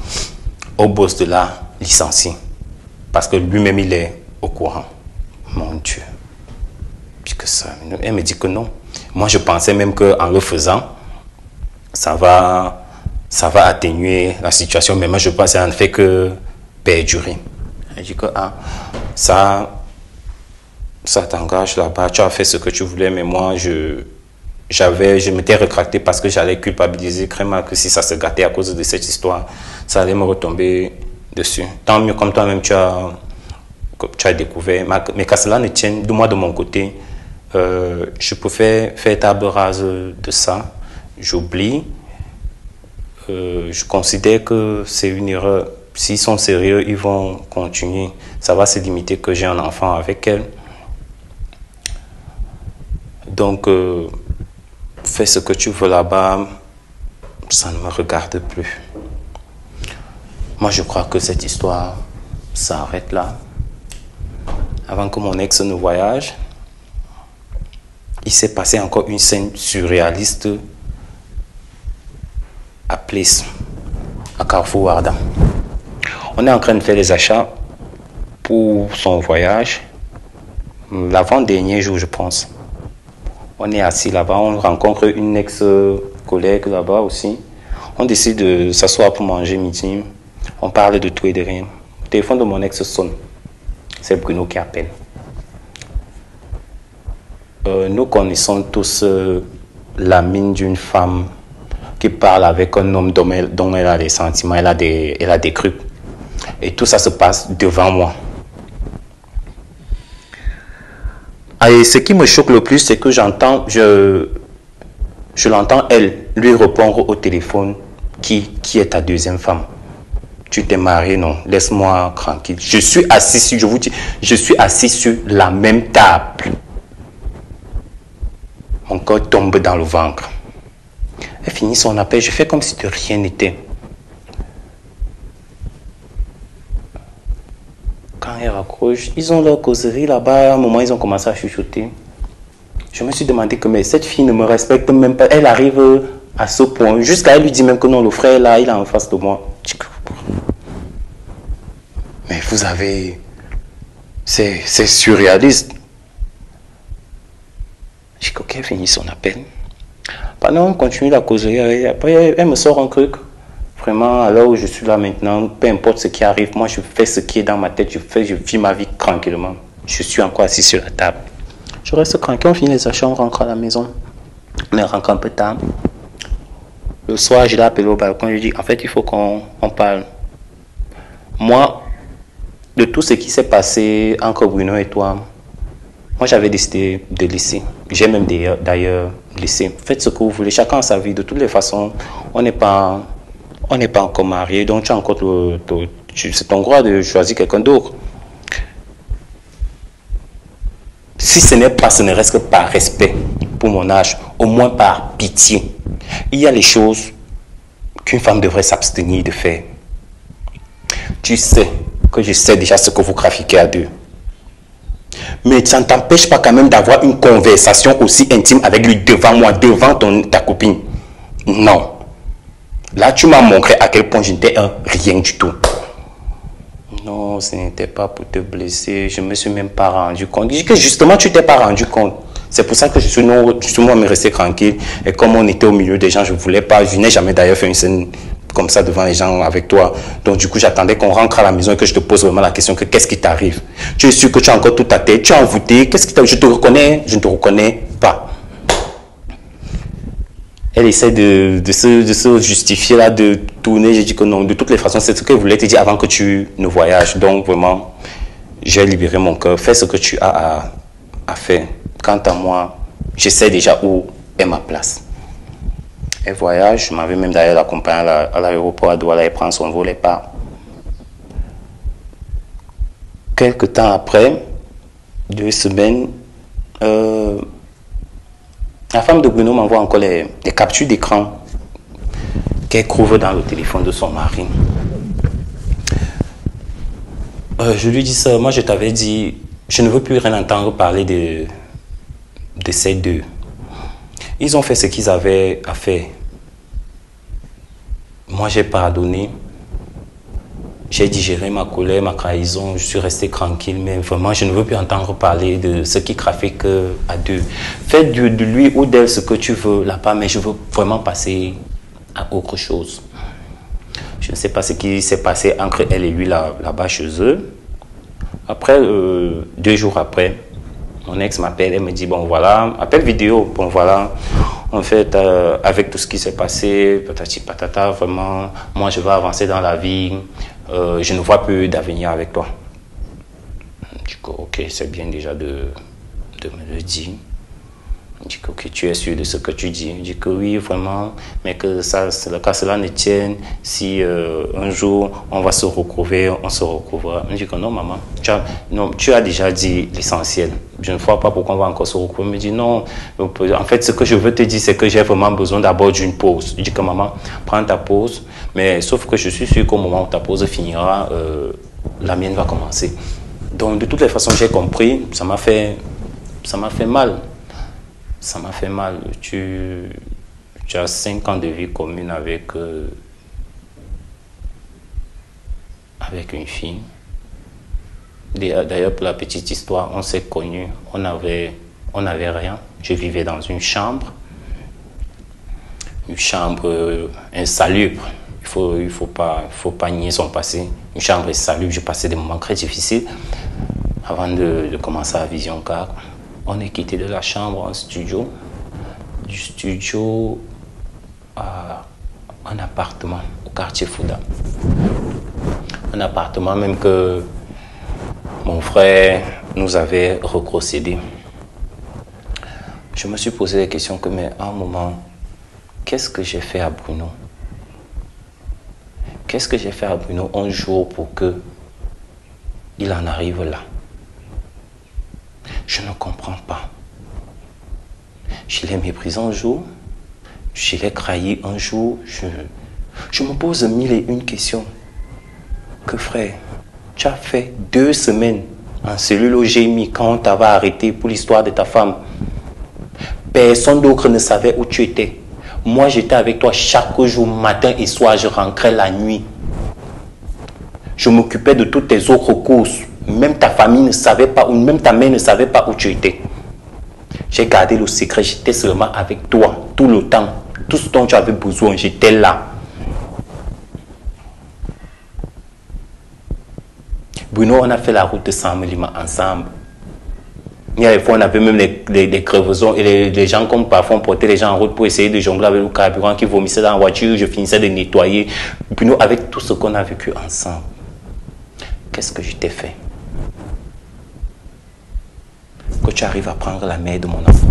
au boss de la licencier. Parce que lui-même, il est au courant. Mon Dieu. Puisque ça, elle me dit que non. Moi, je pensais même qu'en le faisant, ça va atténuer la situation. Mais moi, je pense que ça ne fait que perdurer. Elle dit que ça t'engage là-bas. Tu as fait ce que tu voulais, mais moi, je m'étais rétracté parce que j'allais culpabiliser Créma que si ça se gâtait à cause de cette histoire, ça allait me retomber dessus. Tant mieux comme toi-même, tu as découvert. Mais qu'à cela ne tienne, de moi, de mon côté, je préfère faire table rase de ça. J'oublie. Je considère que c'est une erreur. S'ils sont sérieux, ils vont continuer. Ça va se limiter que j'ai un enfant avec elle. Donc, fais ce que tu veux là-bas, ça ne me regarde plus. Moi, je crois que cette histoire s'arrête là. Avant que mon ex ne voyage, il s'est passé encore une scène surréaliste à Place, à Carrefour Ardan. On est en train de faire les achats pour son voyage. L'avant-dernier jour, je pense. On est assis là-bas, on rencontre une ex-collègue là-bas aussi. On décide de s'asseoir pour manger midi. On parle de tout et de rien. Le téléphone de mon ex sonne. C'est Bruno qui appelle. Nous connaissons tous la mine d'une femme qui parle avec un homme dont elle a des sentiments, elle a des trucs. Et tout ça se passe devant moi. Et ce qui me choque le plus, c'est que je l'entends, elle, lui répondre au téléphone, qui est ta deuxième femme? Tu t'es marié, non? Laisse-moi tranquille. Je suis assis sur la même table. Mon corps tombe dans le ventre. Elle finit son appel, je fais comme si de rien n'était. Quand elle raccroche, ils ont leur causerie là-bas. À un moment, ils ont commencé à chuchoter. Je me suis demandé que mais cette fille ne me respecte même pas. Elle arrive à ce point. Jusqu'à elle lui dit même que non, le frère là, il est en face de moi. Mais vous avez... C'est surréaliste. Je dis ok, finit son appel. Pendant on continue la causerie. Après, elle me sort un truc. Vraiment, alors où je suis là maintenant, peu importe ce qui arrive, moi je fais ce qui est dans ma tête, je vis ma vie tranquillement. Je suis encore assis sur la table. Je reste tranquille, on finit les achats, on rentre à la maison. On rentre un peu tard. Le soir, je l'ai appelé au balcon, je lui dis, en fait, il faut qu'on parle. Moi, de tout ce qui s'est passé entre Bruno et toi, moi j'avais décidé de laisser. J'ai même d'ailleurs laissé. Faites ce que vous voulez, chacun a sa vie. De toutes les façons, on n'est pas encore mariés, donc tu as encore c'est ton droit de choisir quelqu'un d'autre. Si ce n'est pas, ce ne reste que par respect pour mon âge, au moins par pitié. Il y a les choses qu'une femme devrait s'abstenir de faire. Tu sais que je sais déjà ce que vous trafiquez à deux. Mais ça ne t'empêche pas quand même d'avoir une conversation aussi intime avec lui devant moi, devant ta copine. Non. Là, tu m'as montré à quel point je n'étais un rien du tout. Non, ce n'était pas pour te blesser. Je ne me suis même pas rendu compte. Je dis que justement, tu ne t'es pas rendu compte. C'est pour ça que je suis moi me resté tranquille. Et comme on était au milieu des gens, je ne voulais pas. Je n'ai jamais d'ailleurs fait une scène comme ça devant les gens avec toi. Donc du coup, j'attendais qu'on rentre à la maison et que je te pose vraiment la question que qu'est-ce qui t'arrive? Tu es sûr que tu as encore toute ta tête? Tu es envoûté? Qu'est-ce qui t'arrive? Je te reconnais? Je ne te reconnais pas. Elle essaie de se justifier là, de tourner. J'ai dit que non, de toutes les façons, c'est ce qu'elle voulait te dire avant que tu ne voyages. Donc vraiment, j'ai libéré mon cœur. Fais ce que tu as à faire. Quant à moi, je sais déjà où est ma place. Elle voyage, je m'avais même d'ailleurs accompagné à l'aéroport à Douala et prendre son vol et part. Quelque temps après, 2 semaines, la femme de Bruno m'envoie encore les captures d'écran qu'elle trouve dans le téléphone de son mari. Je lui dis ça, moi je t'avais dit, je ne veux plus rien entendre parler de ces deux. Ils ont fait ce qu'ils avaient à faire. Moi j'ai pardonné. J'ai digéré ma colère, ma trahison, je suis resté tranquille, mais vraiment, je ne veux plus entendre parler de ce qui trafique à deux. Fais de lui ou d'elle ce que tu veux là-bas, mais je veux vraiment passer à autre chose. Je ne sais pas ce qui s'est passé entre elle et lui là-bas chez eux. Après, 2 jours après, mon ex m'appelle, elle me dit, bon voilà, appel vidéo, bon voilà, en fait, avec tout ce qui s'est passé, patati patata, vraiment, moi je vais avancer dans la vie. Je ne vois plus d'avenir avec toi. Je dis que ok, c'est bien déjà de me le dire. Je dis que ok, tu es sûr de ce que tu dis. Je dis que oui, vraiment, mais que ça, qu'à cela ne tienne, si un jour on va se retrouver, on se retrouvera. Je dis que non, maman, tu as déjà dit l'essentiel. Je ne vois pas pourquoi on va encore se retrouver. Elle me dit non, en fait, ce que je veux te dire, c'est que j'ai vraiment besoin d'abord d'une pause. Je dis que maman, prends ta pause. Mais sauf que je suis sûr qu'au moment où ta pause finira, la mienne va commencer. Donc de toutes les façons, j'ai compris, ça m'a fait mal. Ça m'a fait mal. Tu as 5 ans de vie commune avec une fille. D'ailleurs, pour la petite histoire, on s'est connus, on n'avait rien. Je vivais dans une chambre insalubre. Il faut pas nier son passé. Une chambre insalubre, j'ai passé des moments très difficiles avant de commencer à Vision 4. On est quitté de la chambre en studio, du studio à un appartement au quartier Fouda. Un appartement même que mon frère nous avait retrocédé. Je me suis posé la question que, mais à un moment, qu'est-ce que j'ai fait à Bruno? Qu'est-ce que j'ai fait à Bruno un jour pour qu'il en arrive là? Je ne comprends pas. Je l'ai méprisé un jour, je l'ai trahi un jour. Je me pose 1001 questions. Que frère, tu as fait 2 semaines en cellule au GMI quand on t'avait arrêté pour l'histoire de ta femme. Personne d'autre ne savait où tu étais. Moi, j'étais avec toi chaque jour, matin et soir. Je rentrais la nuit. Je m'occupais de toutes tes autres courses. Même ta famille ne savait pas, ou même ta mère ne savait pas où tu étais. J'ai gardé le secret. J'étais seulement avec toi tout le temps. Tout ce dont tu avais besoin, j'étais là. Bruno, on a fait la route de Saint-Melima ensemble. Il y a des fois, on avait même les crevaisons et les gens, comme parfois, on portait les gens en route pour essayer de jongler avec le carburant qui vomissait dans la voiture. Je finissais de nettoyer. Bruno, avec tout ce qu'on a vécu ensemble. qu'est-ce que je t'ai fait? Que tu arrives à prendre la mère de mon enfant.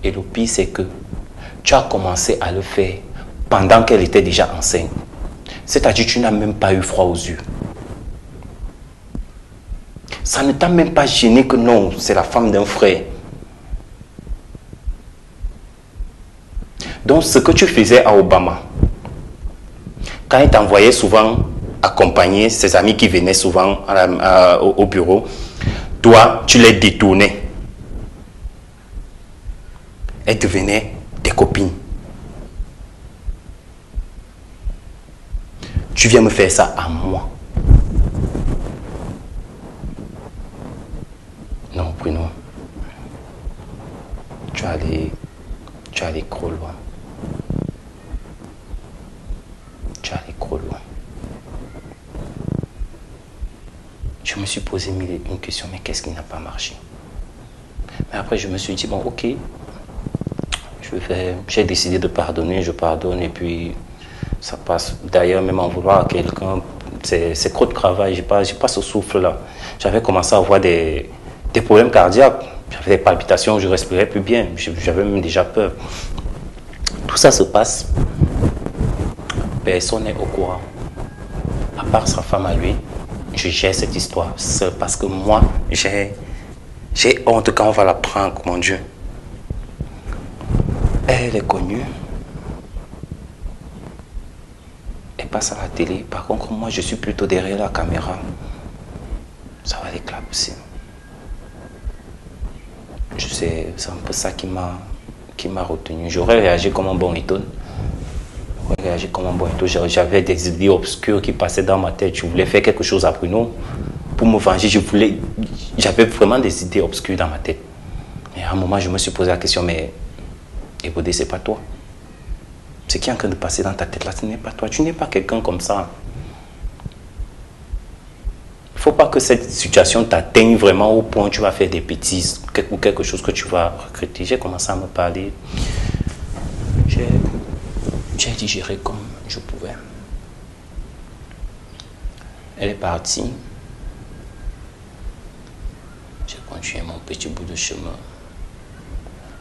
Et le pire, c'est que tu as commencé à le faire pendant qu'elle était déjà enceinte. C'est-à-dire que tu n'as même pas eu froid aux yeux. Ça ne t'a même pas gêné que non, c'est la femme d'un frère. Donc, ce que tu faisais à Obama, quand il t'envoyait souvent accompagner ses amis qui venaient souvent au bureau, toi, tu les détournais. Elles devenaient tes copines. Tu viens me faire ça à moi. Non, Bruno. Tu es allé trop loin. Tu es allé trop loin. Je me suis posé une question, mais qu'est-ce qui n'a pas marché? Mais après, je me suis dit, bon, ok, j'ai décidé de pardonner, je pardonne et puis ça passe. D'ailleurs, même en vouloir à quelqu'un, c'est trop de travail, j'ai pas ce souffle-là. J'avais commencé à avoir des problèmes cardiaques, j'avais des palpitations, je respirais plus bien, j'avais même déjà peur. Tout ça se passe, personne n'est au courant, à part sa femme à lui. Je gère cette histoire seul parce que moi, j'ai honte quand on va la prendre, mon Dieu. Elle est connue. Elle passe à la télé. Par contre, moi, je suis plutôt derrière la caméra. Ça va l'éclabousser. Je sais, c'est un peu ça qui m'a retenu. J'aurais réagi comme un bon étonne. J'avais des idées obscures qui passaient dans ma tête. Je voulais faire quelque chose à Bruno pour me venger. J'avais vraiment des idées obscures dans ma tête. Et à un moment, je me suis posé la question, mais Ebodé, c'est pas toi. Ce qui est en train de passer dans ta tête là, ce n'est pas toi. Tu n'es pas quelqu'un comme ça. Il ne faut pas que cette situation t'atteigne vraiment au point où tu vas faire des bêtises ou quelque chose que tu vas regretter. J'ai commencé à me parler. J'ai digéré comme je pouvais. Elle est partie. J'ai continué mon petit bout de chemin.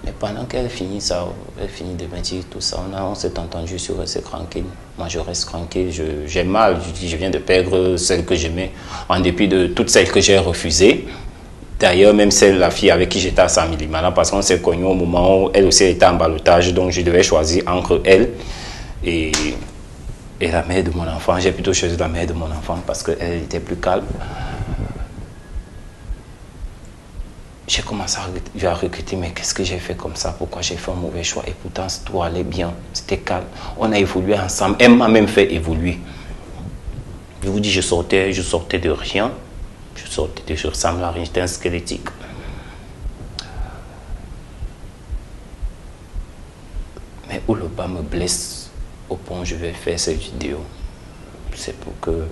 Mais pendant qu'elle finit ça, elle finit de me dire tout ça, on s'est entendu sur rester tranquille. Moi, je reste tranquille. J'ai mal. Je dis, je viens de perdre celle que j'aimais, en dépit de toutes celles que j'ai refusées. D'ailleurs, même celle, la fille avec qui j'étais à 100 millimètres, parce qu'on s'est connus au moment où elle aussi était en ballottage, donc je devais choisir entre elle et la mère de mon enfant. J'ai plutôt choisi la mère de mon enfant parce qu'elle était plus calme. J'ai commencé à regretter, mais qu'est-ce que j'ai fait comme ça? Pourquoi j'ai fait un mauvais choix? Et pourtant, tout allait bien, c'était calme. On a évolué ensemble. Elle m'a même fait évoluer. Je vous dis, je sortais de rien. Je ressemblais à rien, j'étais un squelettique. Mais où le bas me blesse, au point où je vais faire cette vidéo, c'est pour que,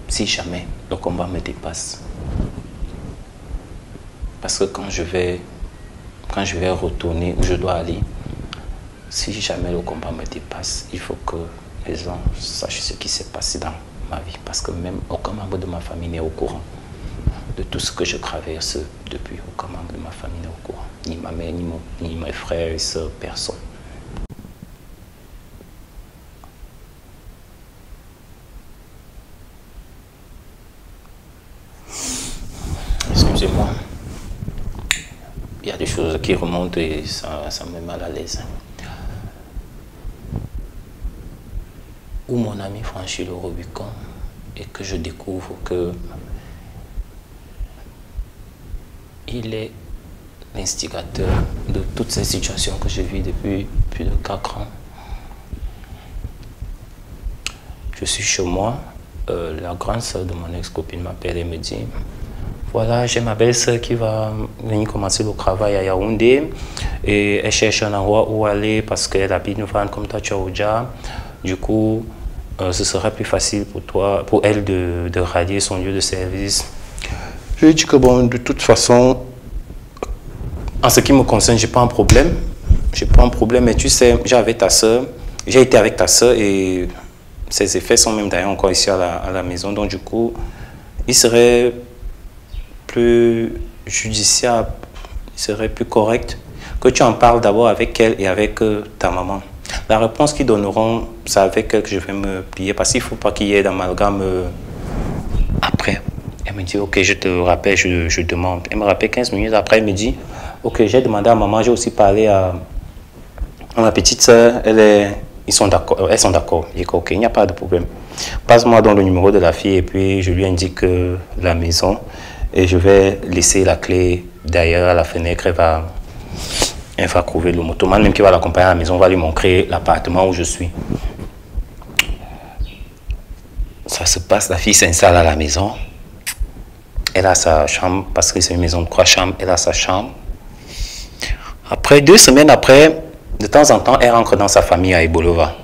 si jamais le combat me dépasse, parce que quand je vais retourner où je dois aller, si jamais le combat me dépasse, il faut que les gens sachent ce qui s'est passé dans ma vie, parce que même aucun membre de ma famille n'est au courant de tout ce que je traverse depuis. Aucun membre de ma famille n'est au courant, ni ma mère, ni mes frères et sœurs, personne. Excusez-moi, il y a des choses qui remontent et ça me met mal à l'aise. Où mon ami franchit le Rubicon et que je découvre que il est l'instigateur de toutes ces situations que je vis depuis plus de 4 ans. Je suis chez moi, la grande sœur de mon ex-copine m'appelle et me dit: voilà, j'ai ma belle-sœur qui va venir commencer le travail à Yaoundé et elle cherche un endroit où aller parce qu'elle habite une femme comme toi, Tchaoudja. Du coup, ce serait plus facile pour elle de rallier son lieu de service. Je lui ai dit que bon, de toute façon, en ce qui me concerne, j'ai pas un problème. J'ai pas un problème, mais tu sais, j'avais ta soeur, J'ai été avec ta soeur et ses effets sont même d'ailleurs encore ici à la maison. Donc du coup, il serait plus judiciable, il serait plus correct que tu en parles d'abord avec elle et avec ta maman. La réponse qu'ils donneront, c'est avec elle que je vais me plier parce qu'il ne faut pas qu'il y ait d'amalgame après. Elle me dit, ok, je te rappelle, je demande. Elle me rappelle 15 minutes après, elle me dit, ok, j'ai demandé à maman, j'ai aussi parlé à ma petite soeur, elles sont d'accord. Je dis, ok, il n'y a pas de problème. Passe-moi donc le numéro de la fille et puis je lui indique la maison et je vais laisser la clé d'ailleurs à la fenêtre. Elle va trouver le motoman, même qui va l'accompagner à la maison, va lui montrer l'appartement où je suis. Ça se passe, la fille s'installe à la maison. Elle a sa chambre, parce que c'est une maison de 3 chambres, elle a sa chambre. Après, 2 semaines après, de temps en temps, elle rentre dans sa famille à Ebolova.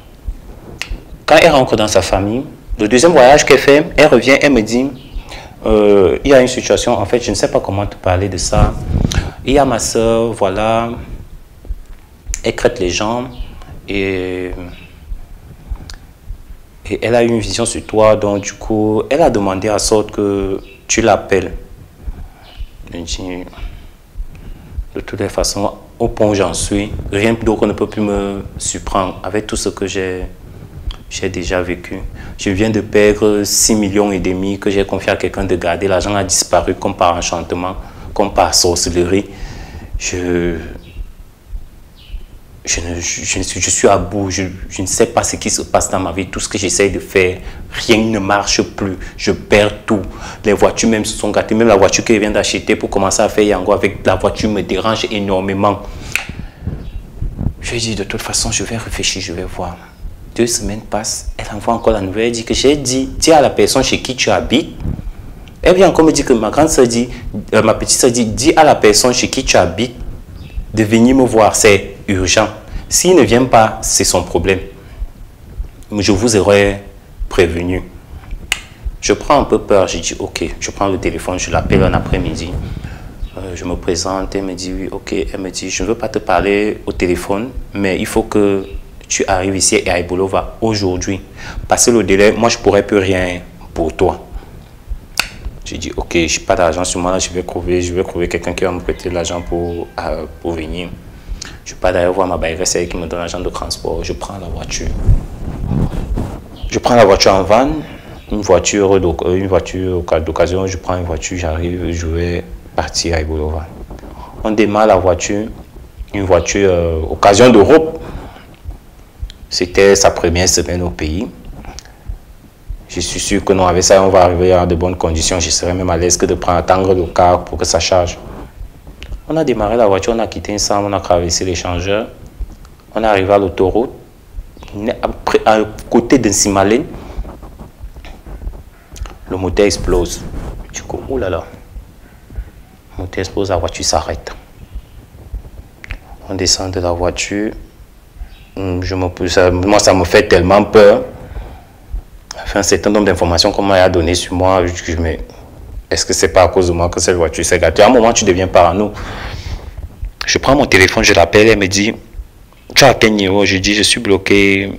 Quand elle rentre dans sa famille, le deuxième voyage qu'elle fait, elle revient, elle me dit, il y a une situation, en fait, je ne sais pas comment te parler de ça. Il y a ma soeur, voilà, elle crête les gens et elle a eu une vision sur toi, donc du coup, elle a demandé à sorte que tu l'appelles. Je dis, de toutes les façons, au point où j'en suis, rien d'autre ne peut plus me surprendre avec tout ce que j'ai déjà vécu. Je viens de perdre 6,5 millions que j'ai confié à quelqu'un de garder. L'argent a disparu comme par enchantement, comme par sorcellerie. Je suis à bout, je ne sais pas ce qui se passe dans ma vie, tout ce que j'essaie de faire, rien ne marche plus, je perds tout. Les voitures même se sont gâtées, même la voiture que je viens d'acheter pour commencer à faire Yango avec la voiture me dérange énormément. Je lui ai dit de toute façon, je vais réfléchir, je vais voir. 2 semaines passent, elle envoie encore la nouvelle, elle dit que j'ai dit, dis à la personne chez qui tu habites. Elle vient encore me dire que ma grande soeur dit, ma petite soeur dit, dis à la personne chez qui tu habites de venir me voir, c'est urgent. S'il ne vient pas, c'est son problème. Je vous aurais prévenu. Je prends un peu peur, j'ai dit ok, je prends le téléphone, je l'appelle un après-midi. Je me présente, elle me dit oui, ok. Elle me dit, je ne veux pas te parler au téléphone, mais il faut que tu arrives ici à Ebolova aujourd'hui. Passer le délai, moi je ne pourrais plus rien pour toi. J'ai dit ok, je n'ai pas d'argent sur moi, là, je vais trouver quelqu'un qui va me prêter de l'argent pour venir. Je ne vais pas d'ailleurs voir ma baïresse qui me donne l'argent de transport. Je prends la voiture. Je prends la voiture en van, une voiture d'occasion, je prends une voiture, j'arrive, je vais partir à Ebolova. On démarre la voiture, une voiture occasion d'Europe. C'était sa première semaine au pays. Je suis sûr que non, avec ça, on va arriver à de bonnes conditions. Je serais même à l'aise que de attendre le car pour que ça charge. On a démarré la voiture, on a quitté ensemble, on a traversé l'échangeur. On est arrivé à l'autoroute. À côté d'un Simalène, le moteur explose. Du coup, oh là là. Le moteur explose, la voiture s'arrête. On descend de la voiture. Moi, ça me fait tellement peur. Enfin, un certain nombre d'informations qu'on m'a donné sur moi. Mais est-ce que c'est pas à cause de moi que cette voiture s'est gâtée? À un moment, tu deviens parano. Je prends mon téléphone, je l'appelle, elle me dit, tu as quel niveau? Je dis, je suis bloqué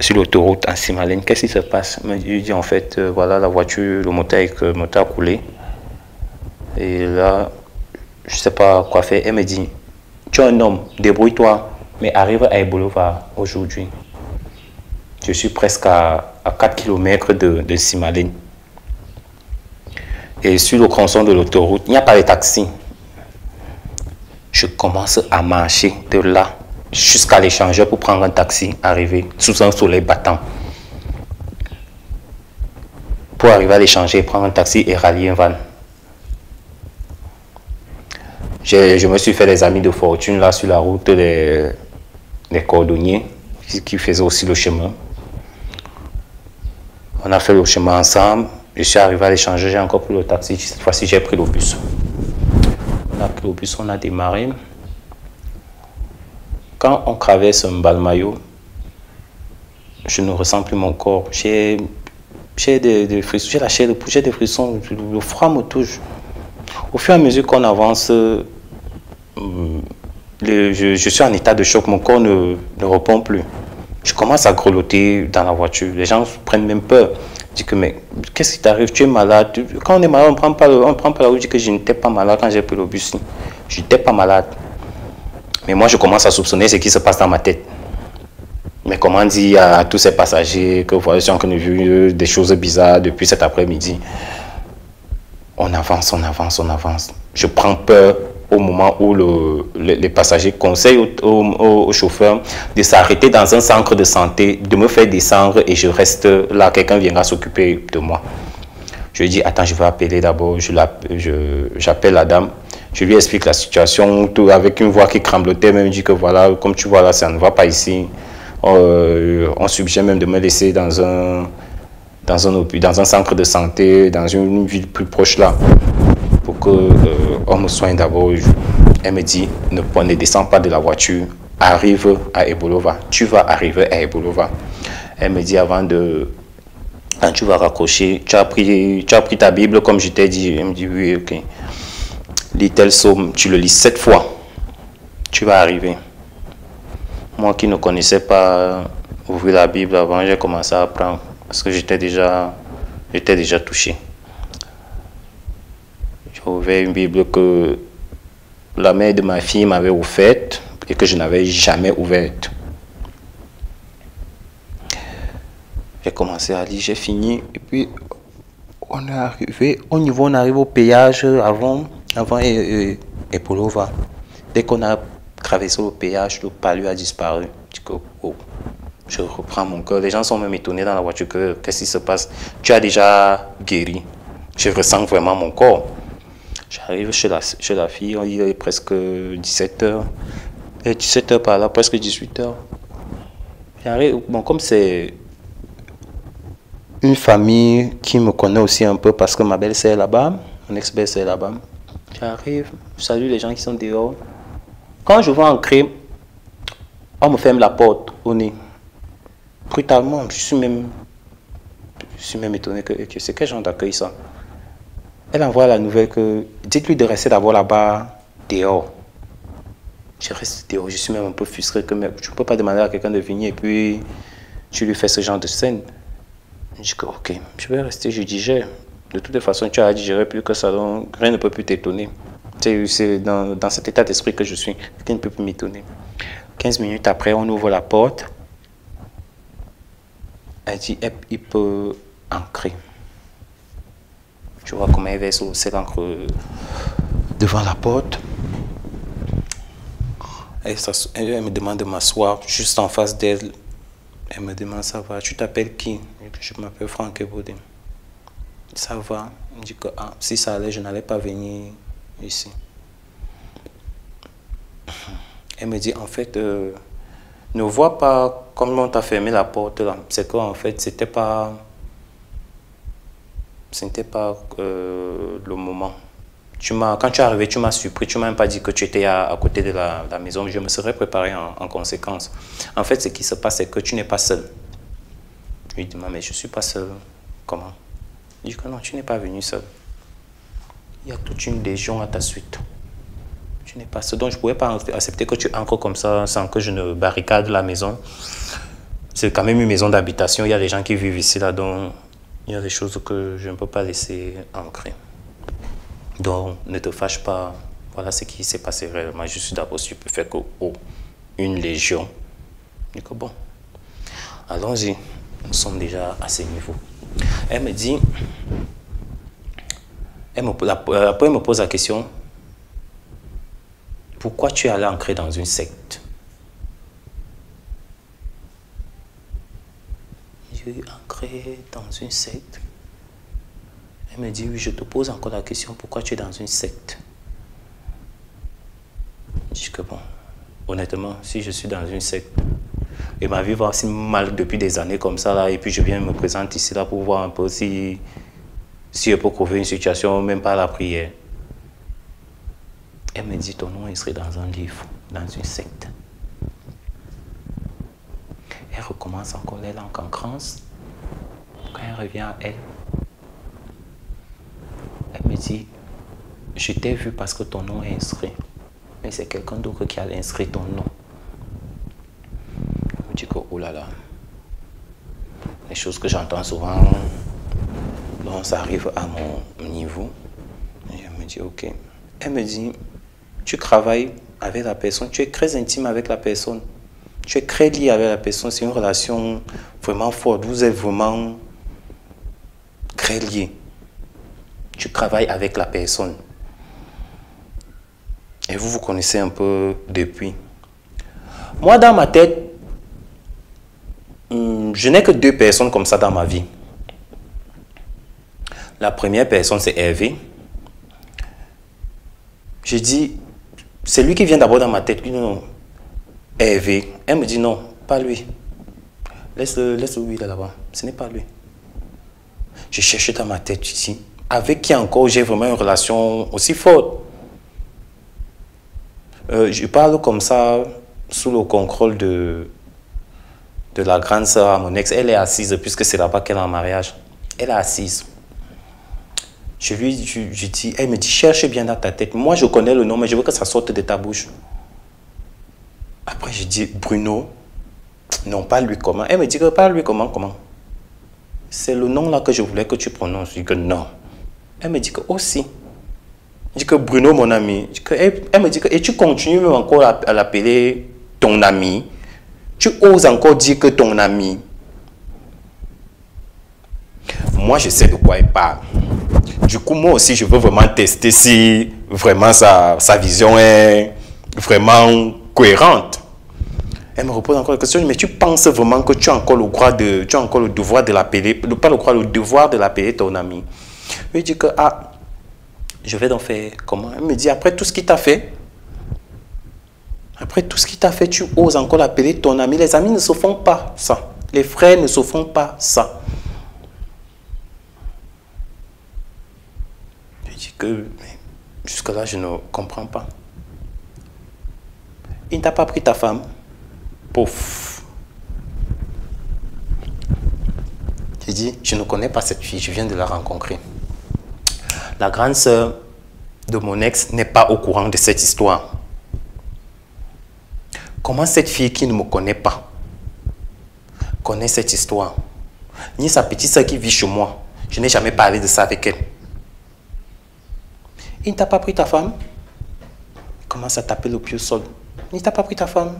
sur l'autoroute en Simalène. Qu'est-ce qui se passe? Je lui dis, en fait, voilà, la voiture, le moteur a coulé. Et là, je ne sais pas quoi faire. Elle me dit, tu es un homme, débrouille-toi, mais arrive à Ebolova aujourd'hui. Je suis presque à 4 km de Simalène. Et sur le tronçon de l'autoroute, il n'y a pas de taxi. Je commence à marcher de là jusqu'à l'échangeur pour prendre un taxi, arriver sous un soleil battant. Pour arriver à l'échanger, prendre un taxi et rallier un van. Je me suis fait des amis de fortune là sur la route, les cordonniers qui faisaient aussi le chemin. On a fait le chemin ensemble. Je suis arrivé à l'échanger, j'ai encore pris le taxi. Cette fois-ci, j'ai pris le bus. On a pris le bus, on a démarré. Quand on traverse un Balmayo, je ne ressens plus mon corps. J'ai des frissons, j'ai la chair de poule, j'ai des frissons, le froid me touche. Au fur et à mesure qu'on avance, je suis en état de choc, mon corps ne répond plus. Je commence à grelotter dans la voiture. Les gens prennent même peur. Je dis que, mais qu'est-ce qui t'arrive? Tu es malade. Quand on est malade, on ne prend pas la route. Je dis que je n'étais pas malade quand j'ai pris le bus. Je n'étais pas malade. Mais moi, je commence à soupçonner ce qui se passe dans ma tête. Mais comment dire à tous ces passagers que voilà, je suis en train de vivre des choses bizarres depuis cet après-midi. On avance, on avance, on avance. Je prends peur au moment où les passagers conseillent au chauffeur de s'arrêter dans un centre de santé, de me faire descendre et je reste là. Quelqu'un viendra s'occuper de moi. Je lui dis, attends, je vais appeler d'abord. J'appelle la dame. Je lui explique la situation tout, avec une voix qui tremblotait. Même dit que voilà, comme tu vois là, ça ne va pas ici. On suggère même de me laisser dans un centre de santé, dans une ville plus proche là, pour qu'on me soigne d'abord. Elle me dit, ne descends pas de la voiture, arrive à Ebolova. Tu vas arriver à Ebolova. Elle me dit, quand tu vas raccrocher, tu as pris ta Bible comme je t'ai dit. Elle me dit, oui, ok. Lis tel psaume, tu le lis 7 fois. Tu vas arriver. Moi qui ne connaissais pas ouvrir la Bible avant, j'ai commencé à apprendre parce que j'étais déjà touché. J'ai ouvert une Bible que la mère de ma fille m'avait offerte et que je n'avais jamais ouverte. J'ai commencé à lire, j'ai fini et puis on est arrivé au niveau, on arrive au péage avant Ebolova. Dès qu'on a traversé le péage, le palu a disparu. Je reprends mon cœur. Les gens sont même étonnés dans la voiture que qu'est-ce qui se passe. Tu as déjà guéri. Je ressens vraiment mon corps. J'arrive chez la fille, il est presque 17h. 17h par là, presque 18h. J'arrive, bon, comme c'est une famille qui me connaît aussi un peu parce que ma belle-sœur est là-bas, mon ex-belle-sœur est là-bas. J'arrive, je salue les gens qui sont dehors. Quand je vois entrer, on me ferme la porte au nez. Brutalement, je suis même étonné que c'est quel genre d'accueil ça. Elle envoie la nouvelle que dites-lui de rester d'abord là-bas dehors. Je reste dehors, je suis même un peu frustré que je ne peux pas demander à quelqu'un de venir et puis tu lui fais ce genre de scène. Je dis que ok, je vais rester, je digère. De toute façon, tu as digéré plus que ça, donc rien ne peut plus t'étonner. C'est dans cet état d'esprit que je suis, rien ne peut plus m'étonner. 15 minutes après, on ouvre la porte. Elle dit, il peut ancrer. Tu vois comment elle verse c'est l'encre devant la porte. Elle me demande de m'asseoir juste en face d'elle. Elle me demande, ça va, tu t'appelles qui? Je m'appelle Franck Ebodé. Ça va. Elle me dit que si ça allait, je n'allais pas venir ici. Elle me dit, en fait, ne vois pas comment on t'a fermé la porte là. C'est qu'en fait, c'était pas le moment. Quand tu es arrivé, tu m'as surpris, tu m'as même pas dit que tu étais à côté de la maison. Je me serais préparé en conséquence. En fait, ce qui se passe, c'est que tu n'es pas seul. Je lui dis, mais je ne suis pas seul. Comment? Il dit que non, tu n'es pas venu seul. Il y a toute une légion à ta suite. Tu n'es pas seul. Donc, je ne pouvais pas accepter que tu entres comme ça sans que je ne barricade la maison. C'est quand même une maison d'habitation. Il y a des gens qui vivent ici, là, donc il y a des choses que je ne peux pas laisser ancrer. Donc, ne te fâche pas. Voilà ce qui s'est passé réellement. Je suis d'abord stupéfait que une légion. Je dis que bon, allons-y. Nous sommes déjà à ce niveau. Elle me dit, après elle me pose la question, pourquoi tu es allé ancrer dans une secte? J'ai ancré dans une secte. Elle me dit, oui, je te pose encore la question, pourquoi tu es dans une secte? Je dis que bon, honnêtement, si je suis dans une secte, et ma vie va si mal depuis des années comme ça, là, et puis je viens me présenter ici là pour voir un peu si je peux trouver une situation, même pas la prière. Elle me dit, ton nom, il serait dans un livre, dans une secte. Elle recommence encore les langues en crance. Quand elle revient à elle, elle me dit, je t'ai vu parce que ton nom est inscrit. mais c'est quelqu'un d'autre qui a inscrit ton nom. Je me dis que, oh là là, les choses que j'entends souvent, donc ça arrive à mon niveau. Et je me dis, ok. Elle me dit, tu travailles avec la personne, tu es très intime avec la personne, tu es très lié avec la personne, c'est une relation vraiment forte, vous êtes vraiment très liés. Tu travailles avec la personne. Et vous vous connaissez un peu depuis. Moi, dans ma tête, je n'ai que 2 personnes comme ça dans ma vie. La première personne, c'est Hervé. Je dis, c'est lui qui vient d'abord dans ma tête. Non, Hervé. Elle me dit non, pas lui. Laisse-le lui là-bas. Ce n'est pas lui. Je cherche dans ma tête ici. Avec qui encore j'ai vraiment une relation aussi forte. Je parle comme ça sous le contrôle de la grande sœur à mon ex. Elle est assise puisque c'est là-bas qu'elle est en mariage. Elle est assise. Je dis, elle me dit, cherche bien dans ta tête. Moi, je connais le nom, mais je veux que ça sorte de ta bouche. Après, je dis, Bruno. Non, pas lui comment. Elle me dit que pas lui comment. C'est le nom là que je voulais que tu prononces. Je dis que non. Elle me dit que aussi. Je dis que Bruno, mon ami. Elle me dit que, et tu continues même encore à l'appeler ton ami. Tu oses encore dire que ton ami. Moi, je sais de quoi elle parle. Du coup, moi aussi, je veux vraiment tester si vraiment sa vision est vraiment cohérente. Elle me repose encore la question, mais tu penses vraiment que tu as encore le devoir de l'appeler, pas le devoir de l'appeler ton ami. Je lui dis que, je vais donc faire comment? Elle me dit, après tout ce qu'il t'a fait, tu oses encore l'appeler ton ami. Les amis ne se font pas ça. Les frères ne se font pas ça. Je dis que, jusque-là, je ne comprends pas. Il ne t'a pas pris ta femme? Pouf. J'ai dit, je ne connais pas cette fille, je viens de la rencontrer. La grande sœur de mon ex n'est pas au courant de cette histoire. Comment cette fille qui ne me connaît pas connaît cette histoire? Ni sa petite sœur qui vit chez moi. Je n'ai jamais parlé de ça avec elle. Il ne t'a pas pris ta femme? Il commence à taper le pied au sol. Il ne t'a pas pris ta femme?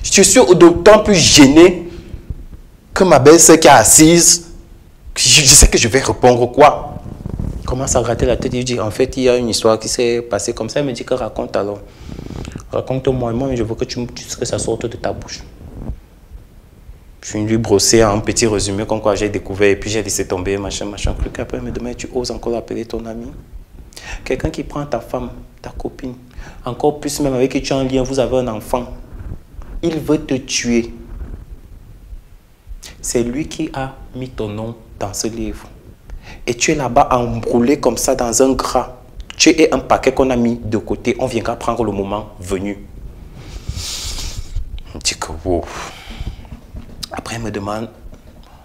Je suis d'autant plus gêné que ma belle-sœur qui est assise, je sais que je vais répondre quoi? Il commence à gratter la tête et dit, en fait, il y a une histoire qui s'est passée comme ça. Elle me dit que raconte alors. Raconte-moi, moi, je veux que ça sorte de ta bouche. Je viens lui brosser un petit résumé comme quoi j'ai découvert et puis j'ai laissé tomber, machin, truc. Après, elle me demande, tu oses encore appeler ton ami? Quelqu'un qui prend ta femme, ta copine, encore plus même avec qui tu es en lien, vous avez un enfant. Il veut te tuer. C'est lui qui a mis ton nom dans ce livre. Et tu es là-bas embroulé comme ça dans un drap. Tu es un paquet qu'on a mis de côté. On viendra prendre le moment venu. Je dis que wow. Après, elle me demande,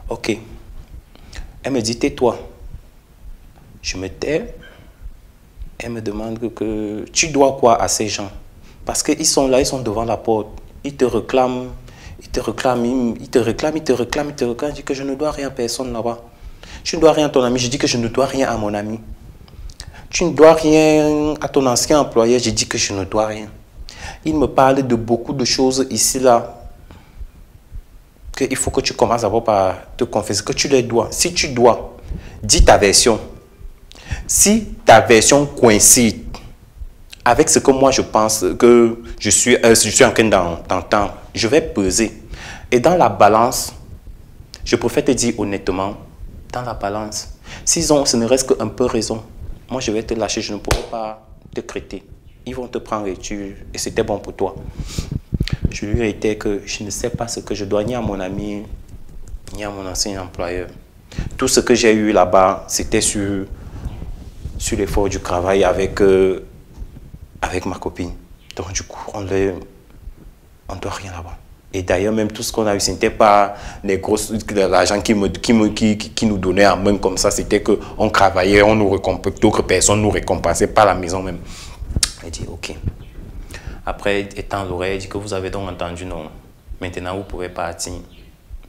ok. Elle me dit, tais-toi. Je me tais. Elle me demande que tu dois quoi à ces gens? Parce qu'ils sont là, ils sont devant la porte. Ils te réclament, ils te réclament. Je dis que je ne dois rien à personne là-bas. Tu ne dois rien à ton ami. Je dis que je ne dois rien à mon ami. Tu ne dois rien à ton ancien employeur. Je dis que je ne dois rien. Il me parle de beaucoup de choses ici, là. Il faut que tu commences d'abord par te confesser que tu les dois. Si tu dois, dis ta version. Si ta version coïncide avec ce que moi je pense que je suis en train d'entendre, je vais peser. Et dans la balance, je préfère te dire honnêtement, dans la balance, s'ils ont ce ne reste qu'un peu raison, moi je vais te lâcher, je ne pourrai pas te traiter. Ils vont te prendre et c'était bon pour toi. Je lui ai été que je ne sais pas ce que je dois ni à mon ami, ni à mon ancien employeur. Tout ce que j'ai eu là-bas, c'était sur l'effort du travail avec ma copine. Donc du coup, on ne doit rien là-bas. Et d'ailleurs, même tout ce qu'on a eu, ce n'était pas l'argent qui nous donnait en main comme ça. C'était qu'on travaillait, d'autres personnes nous récompensaient, pas la maison même. Elle dit, ok. Après, étant l'oreille, elle dit que vous avez donc entendu, non. Maintenant, vous pouvez partir.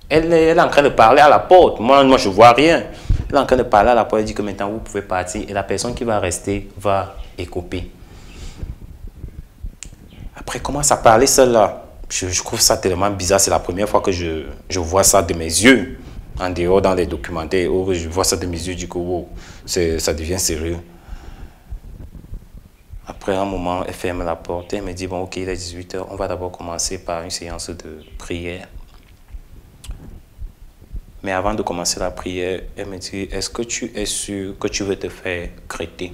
Elle est en train de parler à la porte. Moi, je ne vois rien. Elle est en train de parler à la porte. Elle dit que maintenant, vous pouvez partir. Et la personne qui va rester va écoper. Après, elle commence à parler seule là. Je trouve ça tellement bizarre. C'est la première fois que je vois ça de mes yeux. En dehors, dans les documentaires, je vois ça de mes yeux. Du coup, wow, ça devient sérieux. Après un moment, elle ferme la porte. Elle me dit, bon, ok, il est 18 h. On va d'abord commencer par une séance de prière. Mais avant de commencer la prière, elle me dit, est-ce que tu es sûr que tu veux te faire crêter?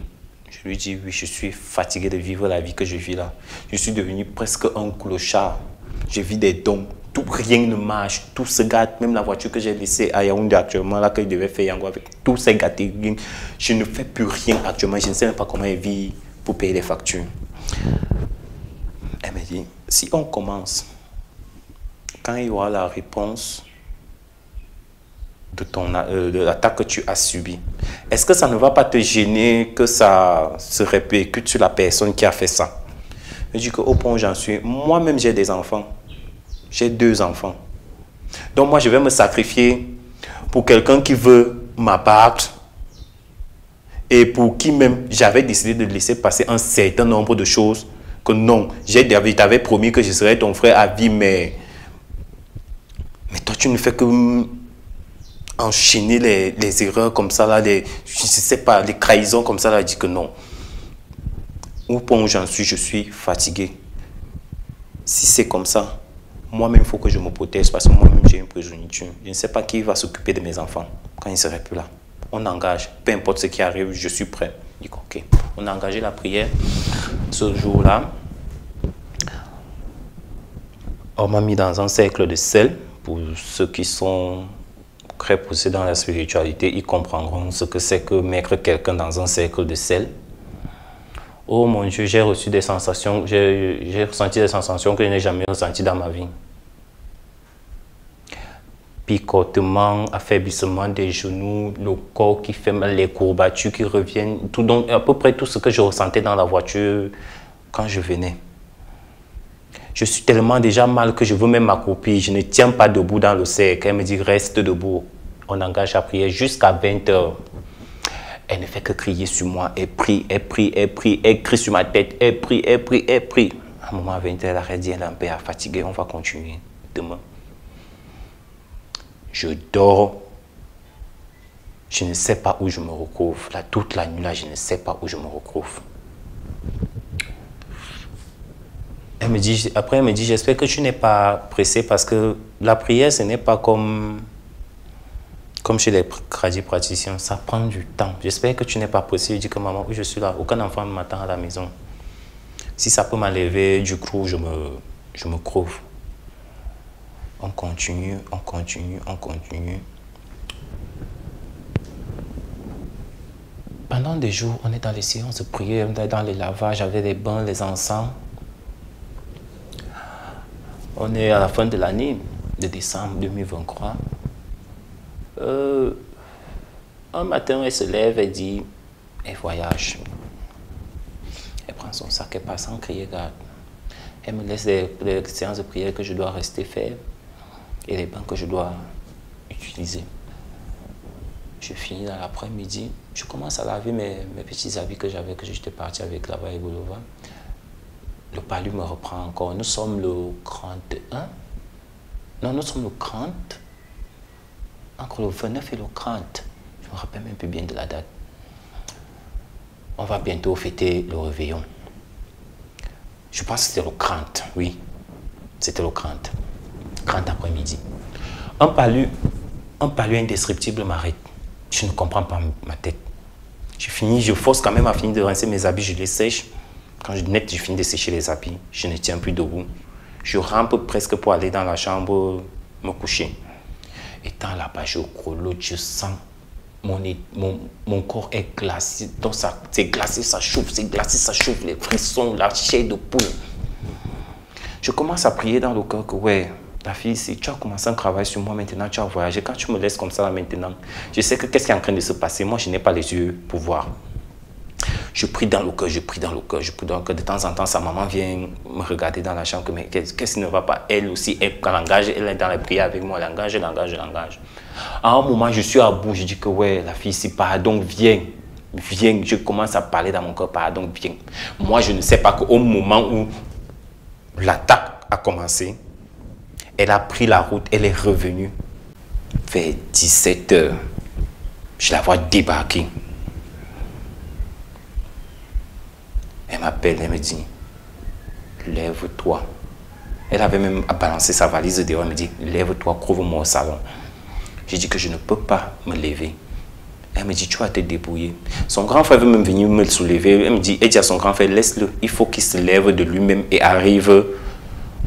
Je lui dis, oui, je suis fatigué de vivre la vie que je vis là. Je suis devenu presque un clochard. Je vis des dons. Tout, rien ne marche. Tout se gâte. Même la voiture que j'ai laissée à Yaoundé actuellement, là, que je devais faire Yango avec, tout s'est gâté. Je ne fais plus rien actuellement. Je ne sais même pas comment elle vit pour payer les factures. Elle me dit, si on commence, quand il y aura la réponse de l'attaque que tu as subie, est-ce que ça ne va pas te gêner que ça se répercute sur la personne qui a fait ça? Je dis qu'au point où j'en suis, moi-même j'ai des enfants. J'ai 2 enfants. Donc moi je vais me sacrifier pour quelqu'un qui veut m'abattre et pour qui même j'avais décidé de laisser passer un certain nombre de choses que non, je t'avais promis que je serais ton frère à vie, mais toi tu ne fais que enchaîner les erreurs comme ça, là, je sais pas, les trahisons comme ça, là, je dis que non. Au point où j'en suis, je suis fatigué. Si c'est comme ça, moi-même, il faut que je me protège parce que moi-même, j'ai une progéniture. Je ne sais pas qui va s'occuper de mes enfants quand ils ne seraient plus là. On engage, peu importe ce qui arrive, je suis prêt. Je dis ok, on a engagé la prière. Ce jour-là, on m'a mis dans un cercle de sel. Pour ceux qui sont très poussés dans la spiritualité, ils comprendront ce que c'est que mettre quelqu'un dans un cercle de sel. Oh mon Dieu, j'ai reçu des sensations, j'ai ressenti des sensations que je n'ai jamais ressenties dans ma vie. Picotement, affaiblissement des genoux, le corps qui fait mal, les courbatures qui reviennent, tout, donc à peu près tout ce que je ressentais dans la voiture quand je venais. Je suis tellement déjà mal que je veux même m'accroupir, je ne tiens pas debout dans le cercle. Elle me dit reste debout. On engage à prier jusqu'à 20 h. Elle ne fait que crier sur moi. Elle prie, elle prie, elle prie, elle crie sur ma tête. Elle prie, elle prie, elle prie. À un moment, à 20 h, elle a dit, elle est un peu fatiguée, on va continuer demain. Je dors. Je ne sais pas où je me retrouve. Là, toute la nuit, là, je ne sais pas où je me retrouve. Elle me dit, après, elle me dit, j'espère que tu n'es pas pressé parce que la prière, ce n'est pas comme chez les praticiens, ça prend du temps. J'espère que tu n'es pas pressé. Je dis que maman, oui, je suis là. Aucun enfant ne m'attend à la maison. Si ça peut m'enlever du coup, je me couvre. On continue, on continue, on continue. Pendant des jours, on est dans les séances de prière, on est dans les lavages avec les bains, les encens. On est à la fin de l'année de décembre 2023. Un matin, elle se lève, elle dit, elle voyage. Elle prend son sac, elle passe sans crier garde. Elle me laisse les séances de prière que je dois rester faire et les bains que je dois utiliser. Je finis dans l'après-midi. Je commence à laver mes petits habits que j'avais, que j'étais parti avec là-bas et Bolova. Le palu me reprend encore. Nous sommes le 31. Non, nous sommes le 30. Entre le 29 et le 30. Je me rappelle même plus bien de la date. On va bientôt fêter le réveillon. Je pense que c'était le 30, oui. C'était le 30. 30 après-midi. Un palu indescriptible m'arrête. Je ne comprends pas ma tête. Je force quand même à finir de rincer mes habits, je les sèche. Quand je finis de sécher les habits, je ne tiens plus debout. Je rampe presque pour aller dans la chambre me coucher. Étant là-bas, je grelotte, je sens mon corps est glacé. Donc c'est glacé, ça chauffe, c'est glacé, ça chauffe, les frissons, la chair de poule. Je commence à prier dans le cœur que ouais, ta fille, si tu as commencé un travail sur moi maintenant, tu as voyagé. Quand tu me laisses comme ça là maintenant, je sais que qu'est-ce qui est en train de se passer. Moi, je n'ai pas les yeux pour voir. Je prie dans le cœur, je prie dans le cœur, je prie dans le cœur. De temps en temps, sa maman vient me regarder dans la chambre, mais qu'est-ce qui ne va pas? Elle aussi, quand elle engage, elle est dans la prière avec moi, elle engage, elle engage, elle engage. À un moment, je suis à bout, je dis que ouais, la fille, c'est pardon, viens. Viens, je commence à parler dans mon cœur, pardon, viens. Moi, je ne sais pas qu'au moment où l'attaque a commencé, elle a pris la route, elle est revenue. Vers 17 h, je la vois débarquer. Elle m'appelle, elle me dit, lève-toi. Elle avait même balancé sa valise dehors, elle me dit, lève-toi, couvre-moi au salon. J'ai dit que je ne peux pas me lever. Elle me dit, tu vas te débrouiller. Son grand frère veut même venir me soulever. Elle me dit, elle dit à son grand frère, laisse-le. Il faut qu'il se lève de lui-même et arrive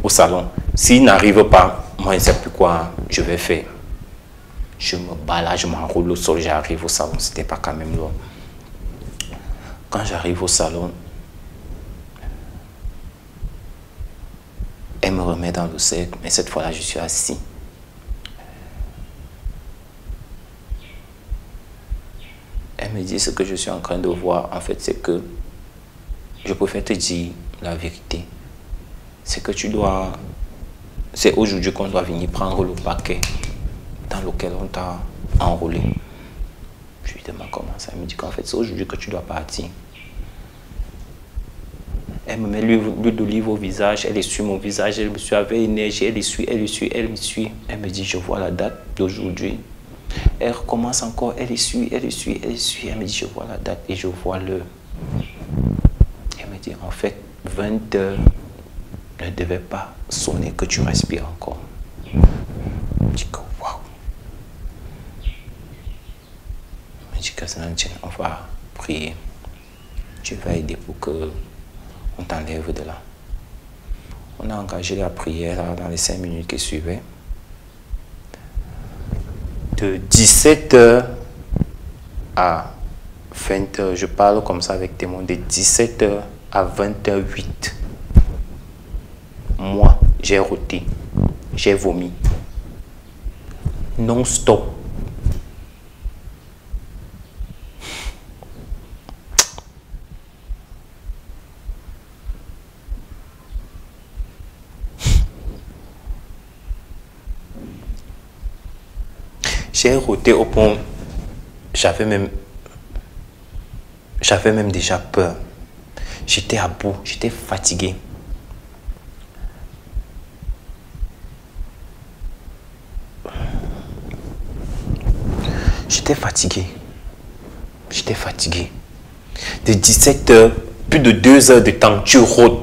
au salon. S'il n'arrive pas, moi je ne sais plus quoi je vais faire. Je me bats là, je m'enroule au sol, j'arrive au salon. C'était pas quand même loin. Quand j'arrive au salon, elle me remet dans le cercle, mais cette fois-là, je suis assis. Elle me dit ce que je suis en train de voir, en fait, c'est que je préfère te dire la vérité. C'est que tu dois... C'est aujourd'hui qu'on doit venir prendre le paquet dans lequel on t'a enrôlé. Je lui demande comment ça. Elle me dit qu'en fait, c'est aujourd'hui que tu dois partir. Elle me met l'huile d'olive au visage, elle essuie mon visage, elle me suit avec énergie, elle essuie, elle essuie, elle me suit. Elle me dit, je vois la date d'aujourd'hui. Elle recommence encore, elle essuie, elle essuie, elle essuie. Elle me dit, je vois la date et je vois l'heure. Elle me dit, en fait, 20 h ne devait pas sonner que tu respires encore. Je dis que waouh. Elle me dit que ça, on va prier. Tu vas aider pour que on t'enlève de là. On a engagé la prière là, dans les 5 minutes qui suivaient. De 17 h à 20 h, je parle comme ça avec témoin, de 17 h à 20 h 08. Moi, j'ai roté, j'ai vomi. Non-stop. J'ai roté au point, j'avais même déjà peur. J'étais à bout, j'étais fatigué. J'étais fatigué. J'étais fatigué. De 17 h, plus de 2 heures de temps, tu rôdes.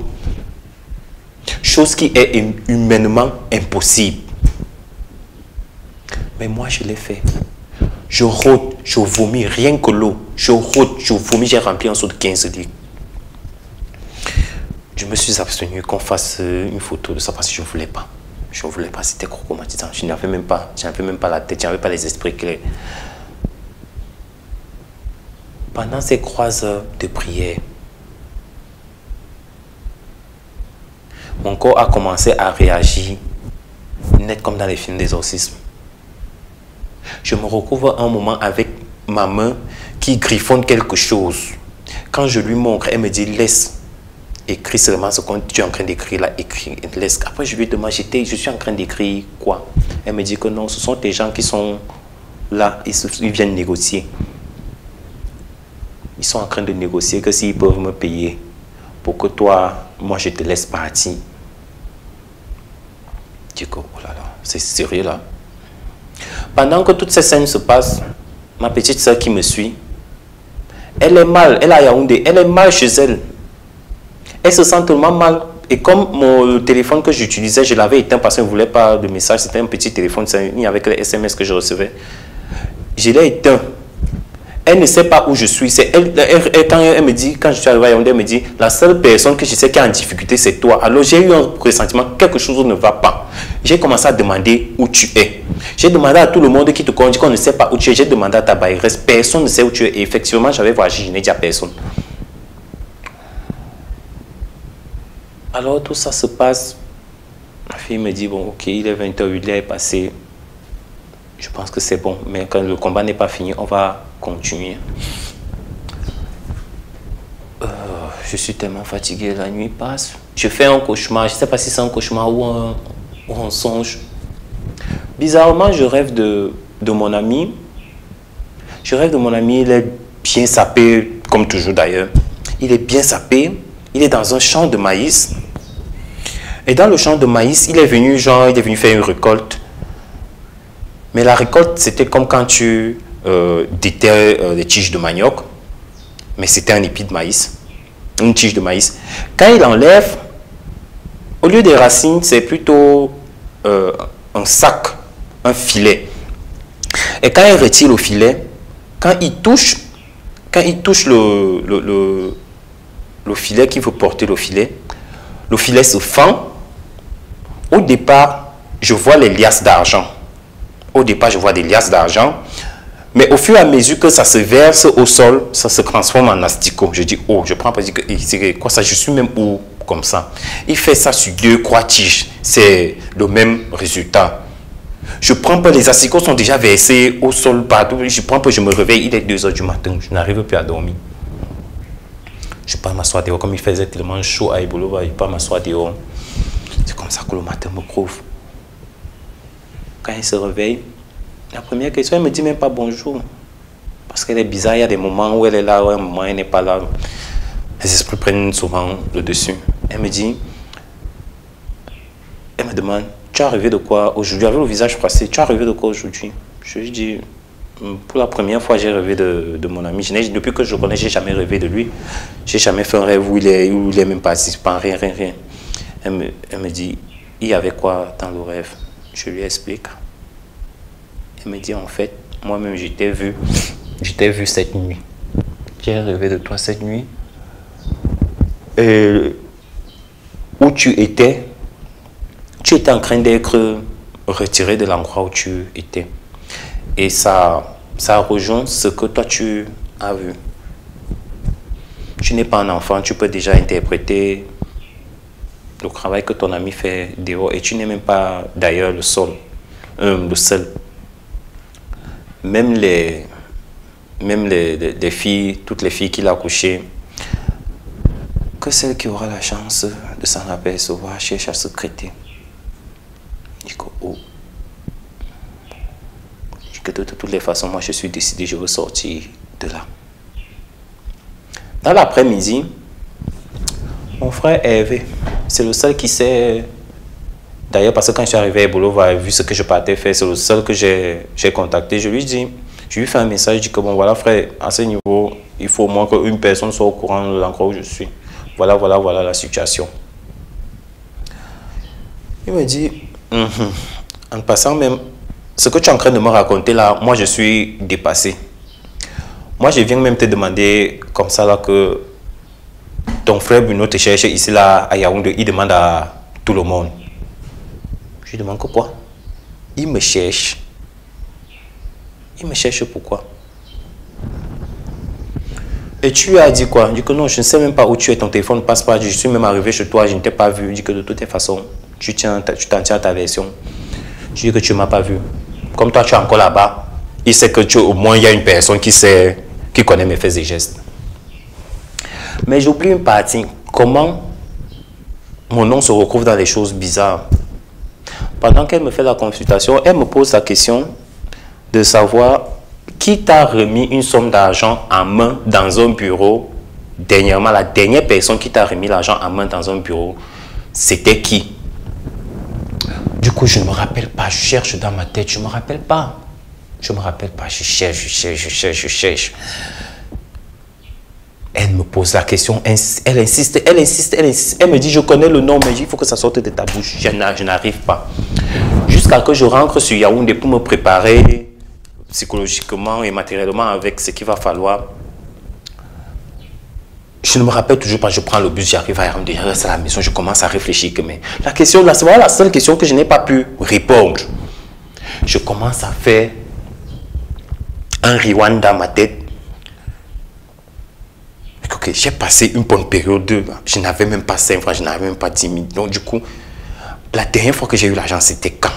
Chose qui est humainement impossible. Mais moi, je l'ai fait. Je rôde, je vomis, rien que l'eau. Je rôde, je vomis, j'ai rempli un seau de 15 litres. Je me suis abstenu qu'on fasse une photo de ça parce que je ne voulais pas. Je ne voulais pas, c'était traumatisant. Je n'avais même pas la tête, je n'avais pas les esprits clairs. Pendant ces 3 heures de prière, mon corps a commencé à réagir net comme dans les films d'exorcisme. Je me recouvre un moment avec ma main qui griffonne quelque chose. Quand je lui montre, elle me dit laisse. Écris seulement ce que tu es en train d'écrire là, écris, laisse. Après je lui demande, je suis en train d'écrire quoi? Elle me dit que non, ce sont des gens qui sont là, ils viennent négocier. Ils sont en train de négocier que s'ils peuvent me payer pour que toi, moi je te laisse partir. Je dis que, oh là là, c'est sérieux là. Pendant que toutes ces scènes se passent, ma petite soeur qui me suit, elle est mal, elle a Yaoundé, elle est mal chez elle. Elle se sent tellement mal. Et comme le téléphone que j'utilisais, je l'avais éteint parce que je ne voulais pas de message, c'était un petit téléphone, il n'y avait que les SMS que je recevais. Je l'ai éteint. Elle ne sait pas où je suis. Quand elle me dit, quand je suis arrivé à Yaoundé, elle me dit, la seule personne que je sais qui est en difficulté, c'est toi. Alors j'ai eu un pressentiment, quelque chose ne va pas. J'ai commencé à demander où tu es. J'ai demandé à tout le monde qui te connaît, qu'on ne sait pas où tu es. J'ai demandé à ta bailleresse, personne ne sait où tu es. Et effectivement, j'avais voyagé, je n'ai dit à personne. Alors tout ça se passe. Ma fille me dit, bon, ok, il est 20 h, il est passé. Je pense que c'est bon, mais quand le combat n'est pas fini, on va continuer. Je suis tellement fatigué, la nuit passe. Je fais un cauchemar, je ne sais pas si c'est un cauchemar ou un songe. Bizarrement, je rêve de mon ami. Je rêve de mon ami, il est bien sapé, comme toujours d'ailleurs. Il est bien sapé, il est dans un champ de maïs. Et dans le champ de maïs, il est venu faire une récolte. Mais la récolte, c'était comme quand tu déterres les tiges de manioc. Mais c'était un épi de maïs. Une tige de maïs. Quand il enlève, au lieu des racines, c'est plutôt un sac, un filet. Et quand il retire le filet, quand il touche le filet qu'il veut porter, le filet se fend. Au départ, je vois les liasses d'argent. Au départ, je vois des liasses d'argent. Mais au fur et à mesure que ça se verse au sol, ça se transforme en asticot. Je dis, oh, je prends pas, c'est quoi ça? Je suis même où comme ça? Il fait ça sur 2 croix-tiges. C'est le même résultat. Je prends pas, les asticots sont déjà versés au sol partout. Je prends pas, je me réveille, il est 2 h du matin. Je n'arrive plus à dormir. Je ne peux pas m'asseoir dehors. Comme il faisait tellement chaud à Ebolo, je ne peux pas m'asseoir dehors. C'est comme ça que le matin me couvre. Quand il se réveille, la première question, elle ne me dit même pas bonjour. Parce qu'elle est bizarre, il y a des moments où elle est là, où un moment elle n'est pas là. Les esprits prennent souvent le dessus. Elle me demande, tu as rêvé de quoi aujourd'hui? Avec le visage froissé, tu as rêvé de quoi aujourd'hui? Je lui dis, pour la première fois, j'ai rêvé de mon ami. Depuis que je le connais, je n'ai jamais rêvé de lui. Je n'ai jamais fait un rêve où il est même participant, rien. Elle me dit, il y avait quoi dans le rêve? Je lui explique. Elle me dit, en fait, moi-même, je t'ai vu cette nuit. J'ai rêvé de toi cette nuit. Et où tu étais en train d'être retiré de l'endroit où tu étais. Et ça rejoint ce que toi, tu as vu. Tu n'es pas un enfant, tu peux déjà interpréter le travail que ton ami fait dehors. Et tu n'es même pas d'ailleurs le seul. Même les filles, toutes les filles qu'il a couchées, que celle qui aura la chance de s'en apercevoir cherche à se secréter. Je dis que, oh. Je dis que de toutes les façons, moi je suis décidé, je veux sortir de là. Dans l'après-midi, mon frère Hervé, c'est le seul qui sait. D'ailleurs, parce que quand je suis arrivé à Ebolo, vu ce que je partais faire, c'est le seul que j'ai contacté. Je lui fais un message, je dis que bon, voilà frère, à ce niveau, il faut au moins qu'une personne soit au courant de l'endroit où je suis. Voilà la situation. Il me dit, en passant même, ce que tu es en train de me raconter là, moi je suis dépassé. Moi je viens même te demander comme ça là que ton frère Bruno te cherche ici là à Yaoundé, il demande à tout le monde. Je lui demande que quoi? Il me cherche. Il me cherche pourquoi? Et tu lui as dit quoi? Il dit que non, je ne sais même pas où tu es, ton téléphone ne passe pas. Je suis même arrivé chez toi, je ne t'ai pas vu. Il dit que de toutes les façons, tu t'en tiens à ta version. Je dis que tu ne m'as pas vu. Comme toi, tu es encore là-bas, il sait que au moins il y a une personne qui connaît mes faits et gestes. Mais j'oublie une partie. Comment mon nom se retrouve dans les choses bizarres? Pendant qu'elle me fait la consultation, elle me pose la question de savoir qui t'a remis une somme d'argent en main dans un bureau. Dernièrement, la dernière personne qui t'a remis l'argent en main dans un bureau, c'était qui? Du coup, je ne me rappelle pas. Je cherche dans ma tête, je ne me rappelle pas. Je cherche. Elle me pose la question, elle insiste. Elle me dit, je connais le nom, mais il faut que ça sorte de ta bouche. Je n'arrive pas. Jusqu'à que je rentre sur Yaoundé pour me préparer psychologiquement et matériellement avec ce qu'il va falloir. Je ne me rappelle toujours pas, je prends le bus, j'arrive à Yaoundé, je reste à la maison, je commence à réfléchir. Mais la question là, c'est vraiment la seule question que je n'ai pas pu répondre. Je commence à faire un rewind dans ma tête. Okay, j'ai passé une bonne période, je n'avais même pas 5 francs, je n'avais même pas 10 000. Donc du coup, la dernière fois que j'ai eu l'argent, c'était quand?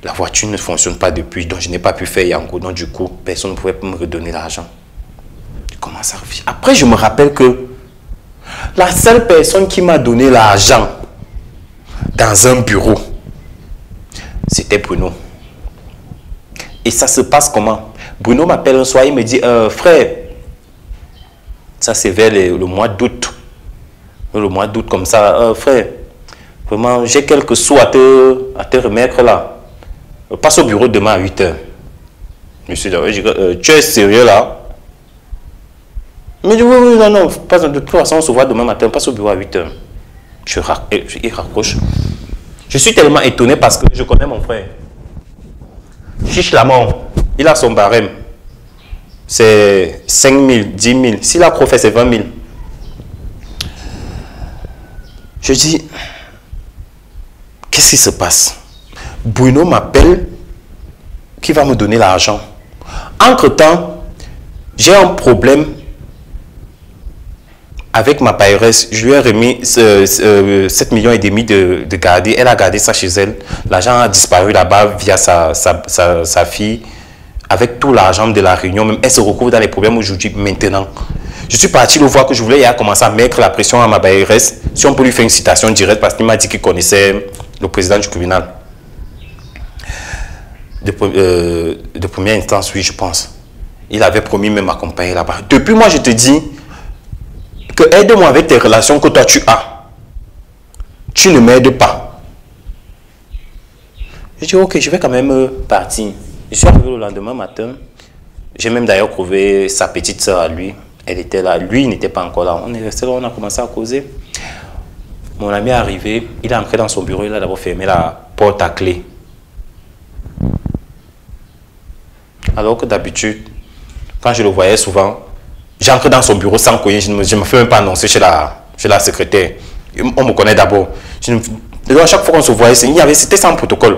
La voiture ne fonctionne pas depuis, donc je n'ai pas pu faire Yango. Donc du coup, personne ne pouvait me redonner l'argent. Je commence à réfléchir. Après, je me rappelle que La seule personne qui m'a donné l'argent dans un bureau, c'était Bruno. Et ça se passe comment? Bruno m'appelle un soir, il me dit, frère, ça c'est vers le mois d'août. Le mois d'août comme ça, frère, vraiment, j'ai quelques sous à te remettre là. Passe au bureau demain à 8 h. Je me suis dit, tu es sérieux là? Il me dit, oui, oui, non, non, de toute façon, on se voit demain matin, passe au bureau à 8 h. Il raccroche. Je suis tellement étonné parce que je connais mon frère. Chiche la mort, il a son barème. C'est 5 000, 10 000. S'il a trop fait, c'est 20 000. Je dis, qu'est-ce qui se passe? Bruno m'appelle, qui va me donner l'argent. Entre-temps, j'ai un problème avec ma paieresse. Je lui ai remis 7,5 millions de garder. Elle a gardé ça chez elle. L'argent a disparu là-bas via sa fille. Avec tout l'argent de la réunion, même elle se retrouve dans les problèmes aujourd'hui. Maintenant, je suis parti le voir que je voulais. Il a commencé à mettre la pression à ma paieresse. Si on peut lui faire une citation directe, parce qu'il m'a dit qu'il connaissait le président du tribunal. De première instance, oui, je pense. Il avait promis même m'accompagner là-bas. Depuis moi, je te dis que aide-moi avec tes relations que toi tu as. Tu ne m'aides pas. Je dis, ok, je vais quand même partir. Je suis arrivé le lendemain matin. J'ai même d'ailleurs trouvé sa petite soeur à lui. Elle était là. Lui, il n'était pas encore là. On est resté là, on a commencé à causer. Mon ami est arrivé. Il est entré dans son bureau. Il a d'abord fermé la porte à clé. Alors que d'habitude, quand je le voyais souvent, j'entre dans son bureau sans cogner. Je ne me fais même pas annoncer chez la secrétaire. On me connaît d'abord. À chaque fois qu'on se voyait, c'était sans protocole.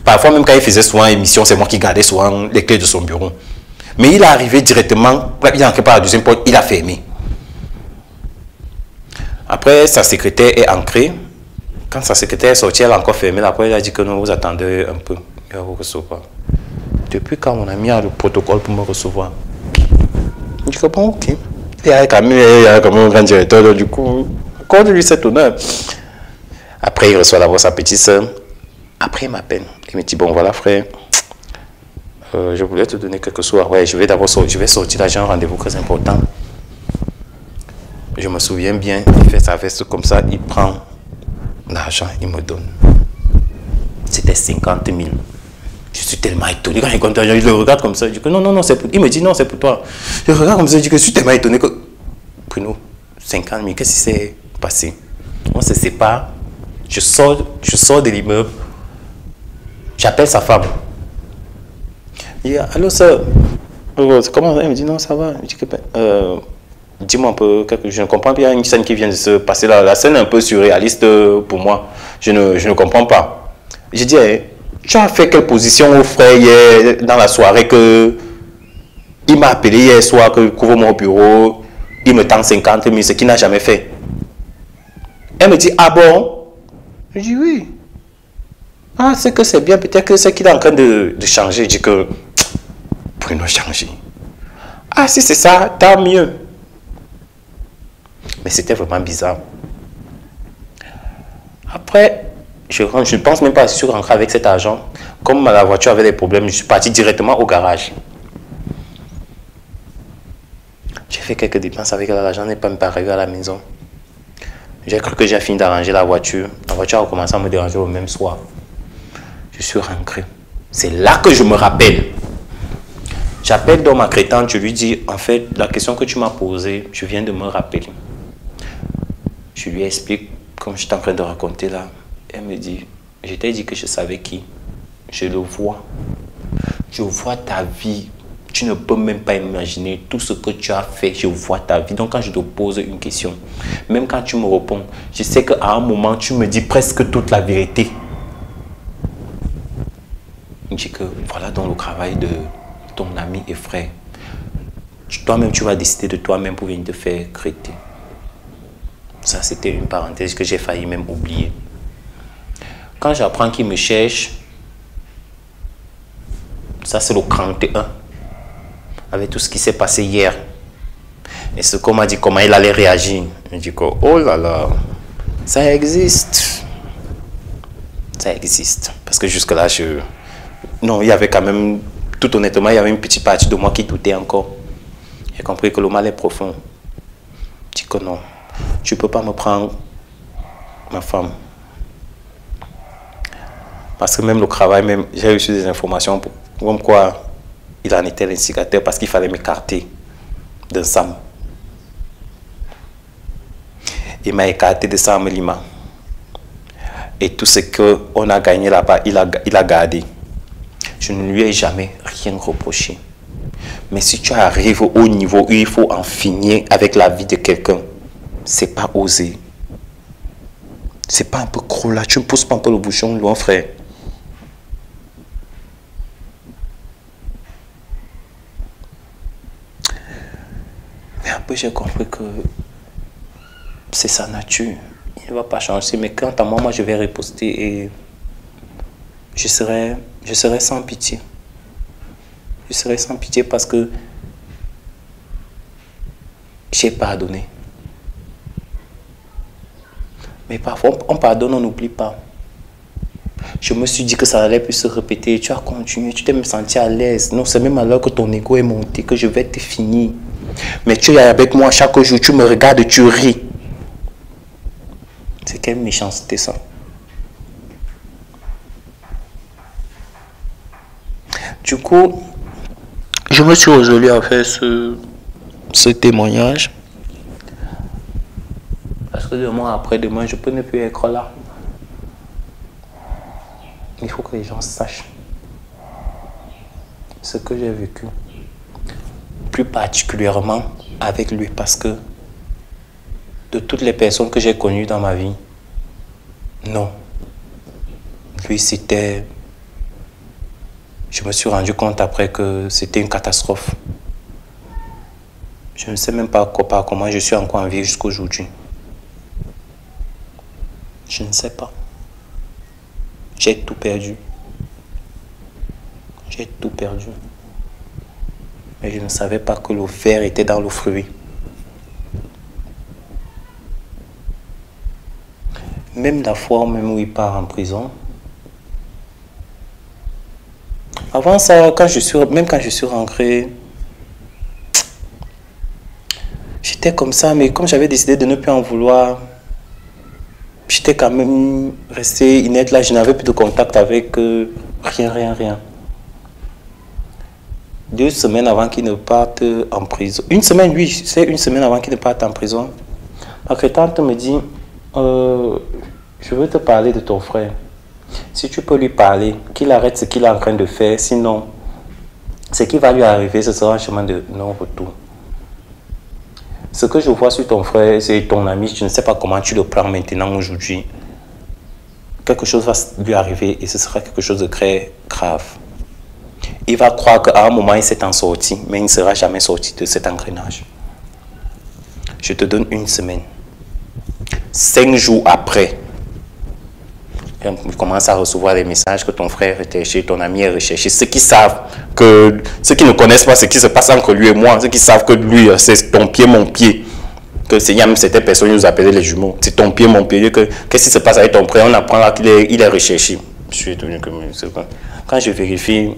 Parfois, même quand il faisait souvent émission, c'est moi qui gardais souvent les clés de son bureau. Mais il est arrivé directement, il est entré par la deuxième porte, il a fermé. Après, sa secrétaire est entrée. Quand sa secrétaire est sortie, elle a encore fermé. Après, elle a dit que non, vous attendez un peu. Il va vous recevoir. Depuis quand mon ami a le protocole pour me recevoir? Je dis que bon, ok. Il y a quand même un grand directeur, donc du coup, accorde-lui cet honneur. Après, il reçoit d'abord sa petite soeur. Après, il m'appelle. Il me dit, bon, voilà, frère, je voulais te donner quelque chose. Ouais, je vais sortir là, j'ai un rendez-vous très important. Je me souviens bien, il fait sa veste comme ça, il prend l'argent, il me donne. C'était 50 000. Je suis tellement étonné. Quand il compte l'argent, je le regarde comme ça. Je dis que non, non, non, c'est pour... Il me dit, non, c'est pour toi. Je le regarde comme ça, je dis que je suis tellement étonné que... Bruno, 50 000, qu'est-ce qui s'est passé? On se sépare. Je sors de l'immeuble. J'appelle sa femme. Il dit, allô, sœur. Comment? Elle me dit, non, ça va. Je dis que, dis-moi un peu, je ne comprends pas. Il y a une scène qui vient de se passer là. La scène est un peu surréaliste pour moi. Je ne comprends pas. Je dis, tu as fait quelle position au frère hier dans la soirée que il m'a appelé hier soir, que couvre mon bureau, il me tend 50 000, ce qu'il n'a jamais fait. Elle me dit, ah bon? Je dis, oui. Ah, c'est que c'est bien, peut-être que c'est qu'il est en train de changer. Je dis que, Bruno changer. Ah, si c'est ça, tant mieux. Mais c'était vraiment bizarre. Après, je ne pense même pas si je suis rentré avec cet argent. Comme la voiture avait des problèmes, je suis parti directement au garage. J'ai fait quelques dépenses avec l'argent, n'est pas même pas arrivé à la maison. J'ai cru que j'ai fini d'arranger la voiture. La voiture a commencé à me déranger le même soir. Je suis rentré. C'est là que je me rappelle. J'appelle donc ma crétante, je lui dis, en fait, la question que tu m'as posée, je viens de me rappeler. Je lui explique, comme je suis en train de raconter là. Elle me dit, je t'ai dit que je savais qui. Je le vois. Je vois ta vie. Tu ne peux même pas imaginer tout ce que tu as fait. Je vois ta vie. Donc quand je te pose une question, même quand tu me réponds, je sais qu'à un moment, tu me dis presque toute la vérité. Je dis que voilà donc le travail de ton ami et frère. Toi-même, tu vas décider de toi-même pour venir te faire créter. Ça, c'était une parenthèse que j'ai failli même oublier. Quand j'apprends qu'il me cherche, ça c'est le 31, avec tout ce qui s'est passé hier. Et ce qu'on m'a dit, comment il allait réagir. Je dis que, oh là là, ça existe. Ça existe. Parce que jusque-là, non, il y avait quand même, tout honnêtement, il y avait une petite partie de moi qui doutait encore. J'ai compris que le mal est profond. Je dis que non, tu ne peux pas me prendre ma femme. Parce que même le travail, même, j'ai reçu des informations comme quoi il en était l'instigateur parce qu'il fallait m'écarter d'un Sam. Il m'a écarté de Sam Lima. Et tout ce qu'on a gagné là-bas, il a gardé. Je ne lui ai jamais rien reproché. Mais si tu arrives au niveau où il faut en finir avec la vie de quelqu'un, c'est pas osé. C'est pas un peu gros là. Tu ne pousses pas un peu le bouchon, loin, frère. Mais après, j'ai compris que c'est sa nature. Il ne va pas changer. Mais quant à moi, je vais riposter et je serai sans pitié. Je serai sans pitié parce que j'ai pardonné. Mais parfois, on pardonne, on n'oublie pas. Je me suis dit que ça n'allait plus se répéter. Tu as continué, tu t'es même senti à l'aise. Non, c'est même alors que ton ego est monté que je vais te finir. Mais tu es avec moi chaque jour, tu me regardes, tu ris. C'est quelle méchanceté ça. Du coup, je me suis résolu à faire ce témoignage. Parce que demain, après-demain, je peux ne plus être là. Il faut que les gens sachent ce que j'ai vécu. Plus particulièrement avec lui parce que de toutes les personnes que j'ai connues dans ma vie, non. Lui, c'était... Je me suis rendu compte après que c'était une catastrophe. Je ne sais même pas comment je suis encore en vie jusqu'à aujourd'hui. Je ne sais pas. J'ai tout perdu. J'ai tout perdu. Mais je ne savais pas que le ver était dans le fruit. Même la fois même où il part en prison. Avant ça, même quand je suis rentré, j'étais comme ça, mais comme j'avais décidé de ne plus en vouloir, j'étais quand même resté inerte là, je n'avais plus de contact avec rien. 2 semaines avant qu'il ne parte en prison. Une semaine, oui, c'est une semaine avant qu'il ne parte en prison. Ma tante me dit, je veux te parler de ton frère. Si tu peux lui parler, qu'il arrête ce qu'il est en train de faire, sinon, ce qui va lui arriver, ce sera un chemin de non-retour. Ce que je vois sur ton frère, c'est ton ami, je ne sais pas comment tu le prends maintenant, aujourd'hui. Quelque chose va lui arriver et ce sera quelque chose de très grave. Il va croire qu'à un moment, il s'est en sorti, mais il ne sera jamais sorti de cet engrenage. Je te donne 1 semaine. 5 jours après, il commence à recevoir des messages que ton frère est recherché, ton ami est recherché. Ceux qui ne connaissent pas ce qui se passe entre lui et moi, ceux qui savent que lui, c'est ton pied, mon pied. Que il y a même certaines personnes qui nous appelaient les jumeaux. C'est ton pied, mon pied. Qu'est-ce qui se passe avec ton frère? On apprend là qu'il est recherché. Je suis étonné que quand je vérifie,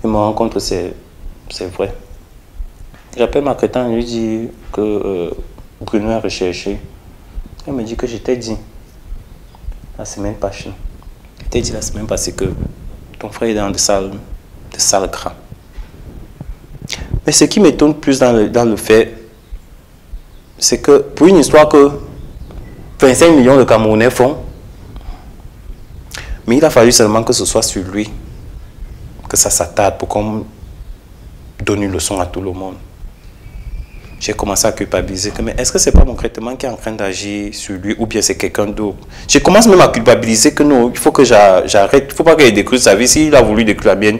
je me rends compte que c'est vrai. J'appelle ma crétin et lui dis que Bruno est recherché. Elle me dit que j'étais dit la semaine passée. J'étais dit la semaine passée que ton frère est dans de sales gras. Mais ce qui m'étonne plus dans le fait, c'est que pour une histoire que 25 millions de Camerounais font, mais il a fallu seulement que ce soit sur lui que ça s'attarde pour qu'on donne une leçon à tout le monde. J'ai commencé à culpabiliser. Mais est-ce que c'est pas mon traitement qui est en train d'agir sur lui ou bien c'est quelqu'un d'autre? Je commence même à culpabiliser que non, il faut que j'arrête. Il ne faut pas qu'il détruise sa vie. S'il a voulu détruire la mienne.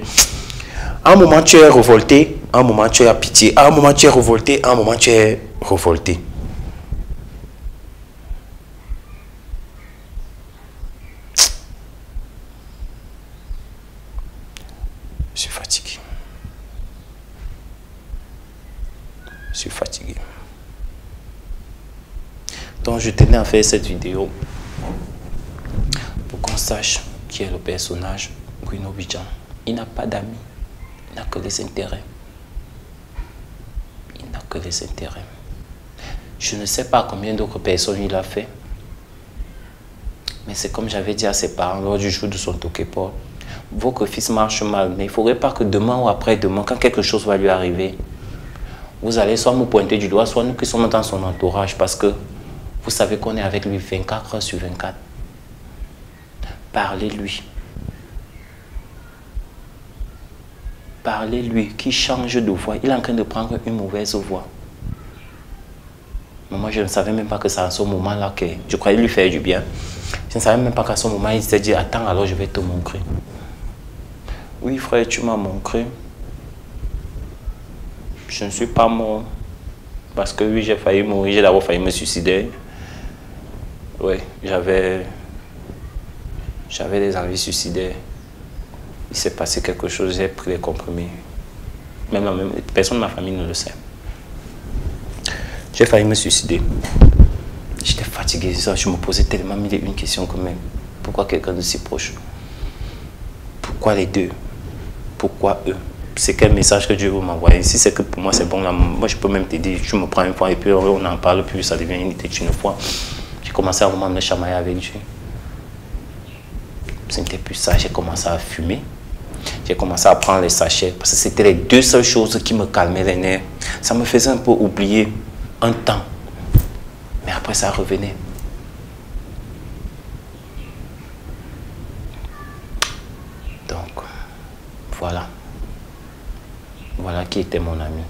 À un moment, tu es révolté. À un moment, tu as pitié. À un moment, tu es révolté. À un moment, tu es révolté. Je suis fatigué. Je suis fatigué. Donc je tenais à faire cette vidéo pour qu'on sache qui est le personnage Bruno Bidjan. Il n'a pas d'amis, il n'a que les intérêts. Il n'a que les intérêts. Je ne sais pas combien d'autres personnes il a fait. Mais c'est comme j'avais dit à ses parents lors du jour de son Toképort. Votre fils marche mal, mais il ne faudrait pas que demain ou après-demain, quand quelque chose va lui arriver, vous allez soit me pointer du doigt, soit nous qui sommes dans son entourage, parce que vous savez qu'on est avec lui 24 heures sur 24. Parlez-lui. Parlez-lui, qui change de voix. Il est en train de prendre une mauvaise voix. Mais moi, je ne savais même pas que c'est à ce moment-là que je croyais lui faire du bien. Je ne savais même pas qu'à ce moment, il s'est dit, attends, alors je vais te montrer. Oui, frère, tu m'as montré. Je ne suis pas mort. Parce que oui, j'ai failli mourir, j'ai d'abord failli me suicider. Oui, j'avais des envies suicidaires. Il s'est passé quelque chose, j'ai pris les comprimés. Même personne de ma famille ne le sait. J'ai failli me suicider. J'étais fatigué, je me posais tellement mille et une questions quand même. Pourquoi quelqu'un de si proche? Pourquoi les deux? Pourquoi eux? C'est quel message que Dieu veut m'envoyer? Si c'est que pour moi c'est bon, là, moi je peux même te dire, tu me prends une fois et puis on en parle, puis ça devient une fois. J'ai commencé à vraiment me chamailler avec Dieu. Ce n'était plus ça, j'ai commencé à fumer. J'ai commencé à prendre les sachets parce que c'était les deux seules choses qui me calmaient les nerfs. Ça me faisait un peu oublier un temps. Mais après ça revenait. Donc, voilà. Voilà qui était mon ami.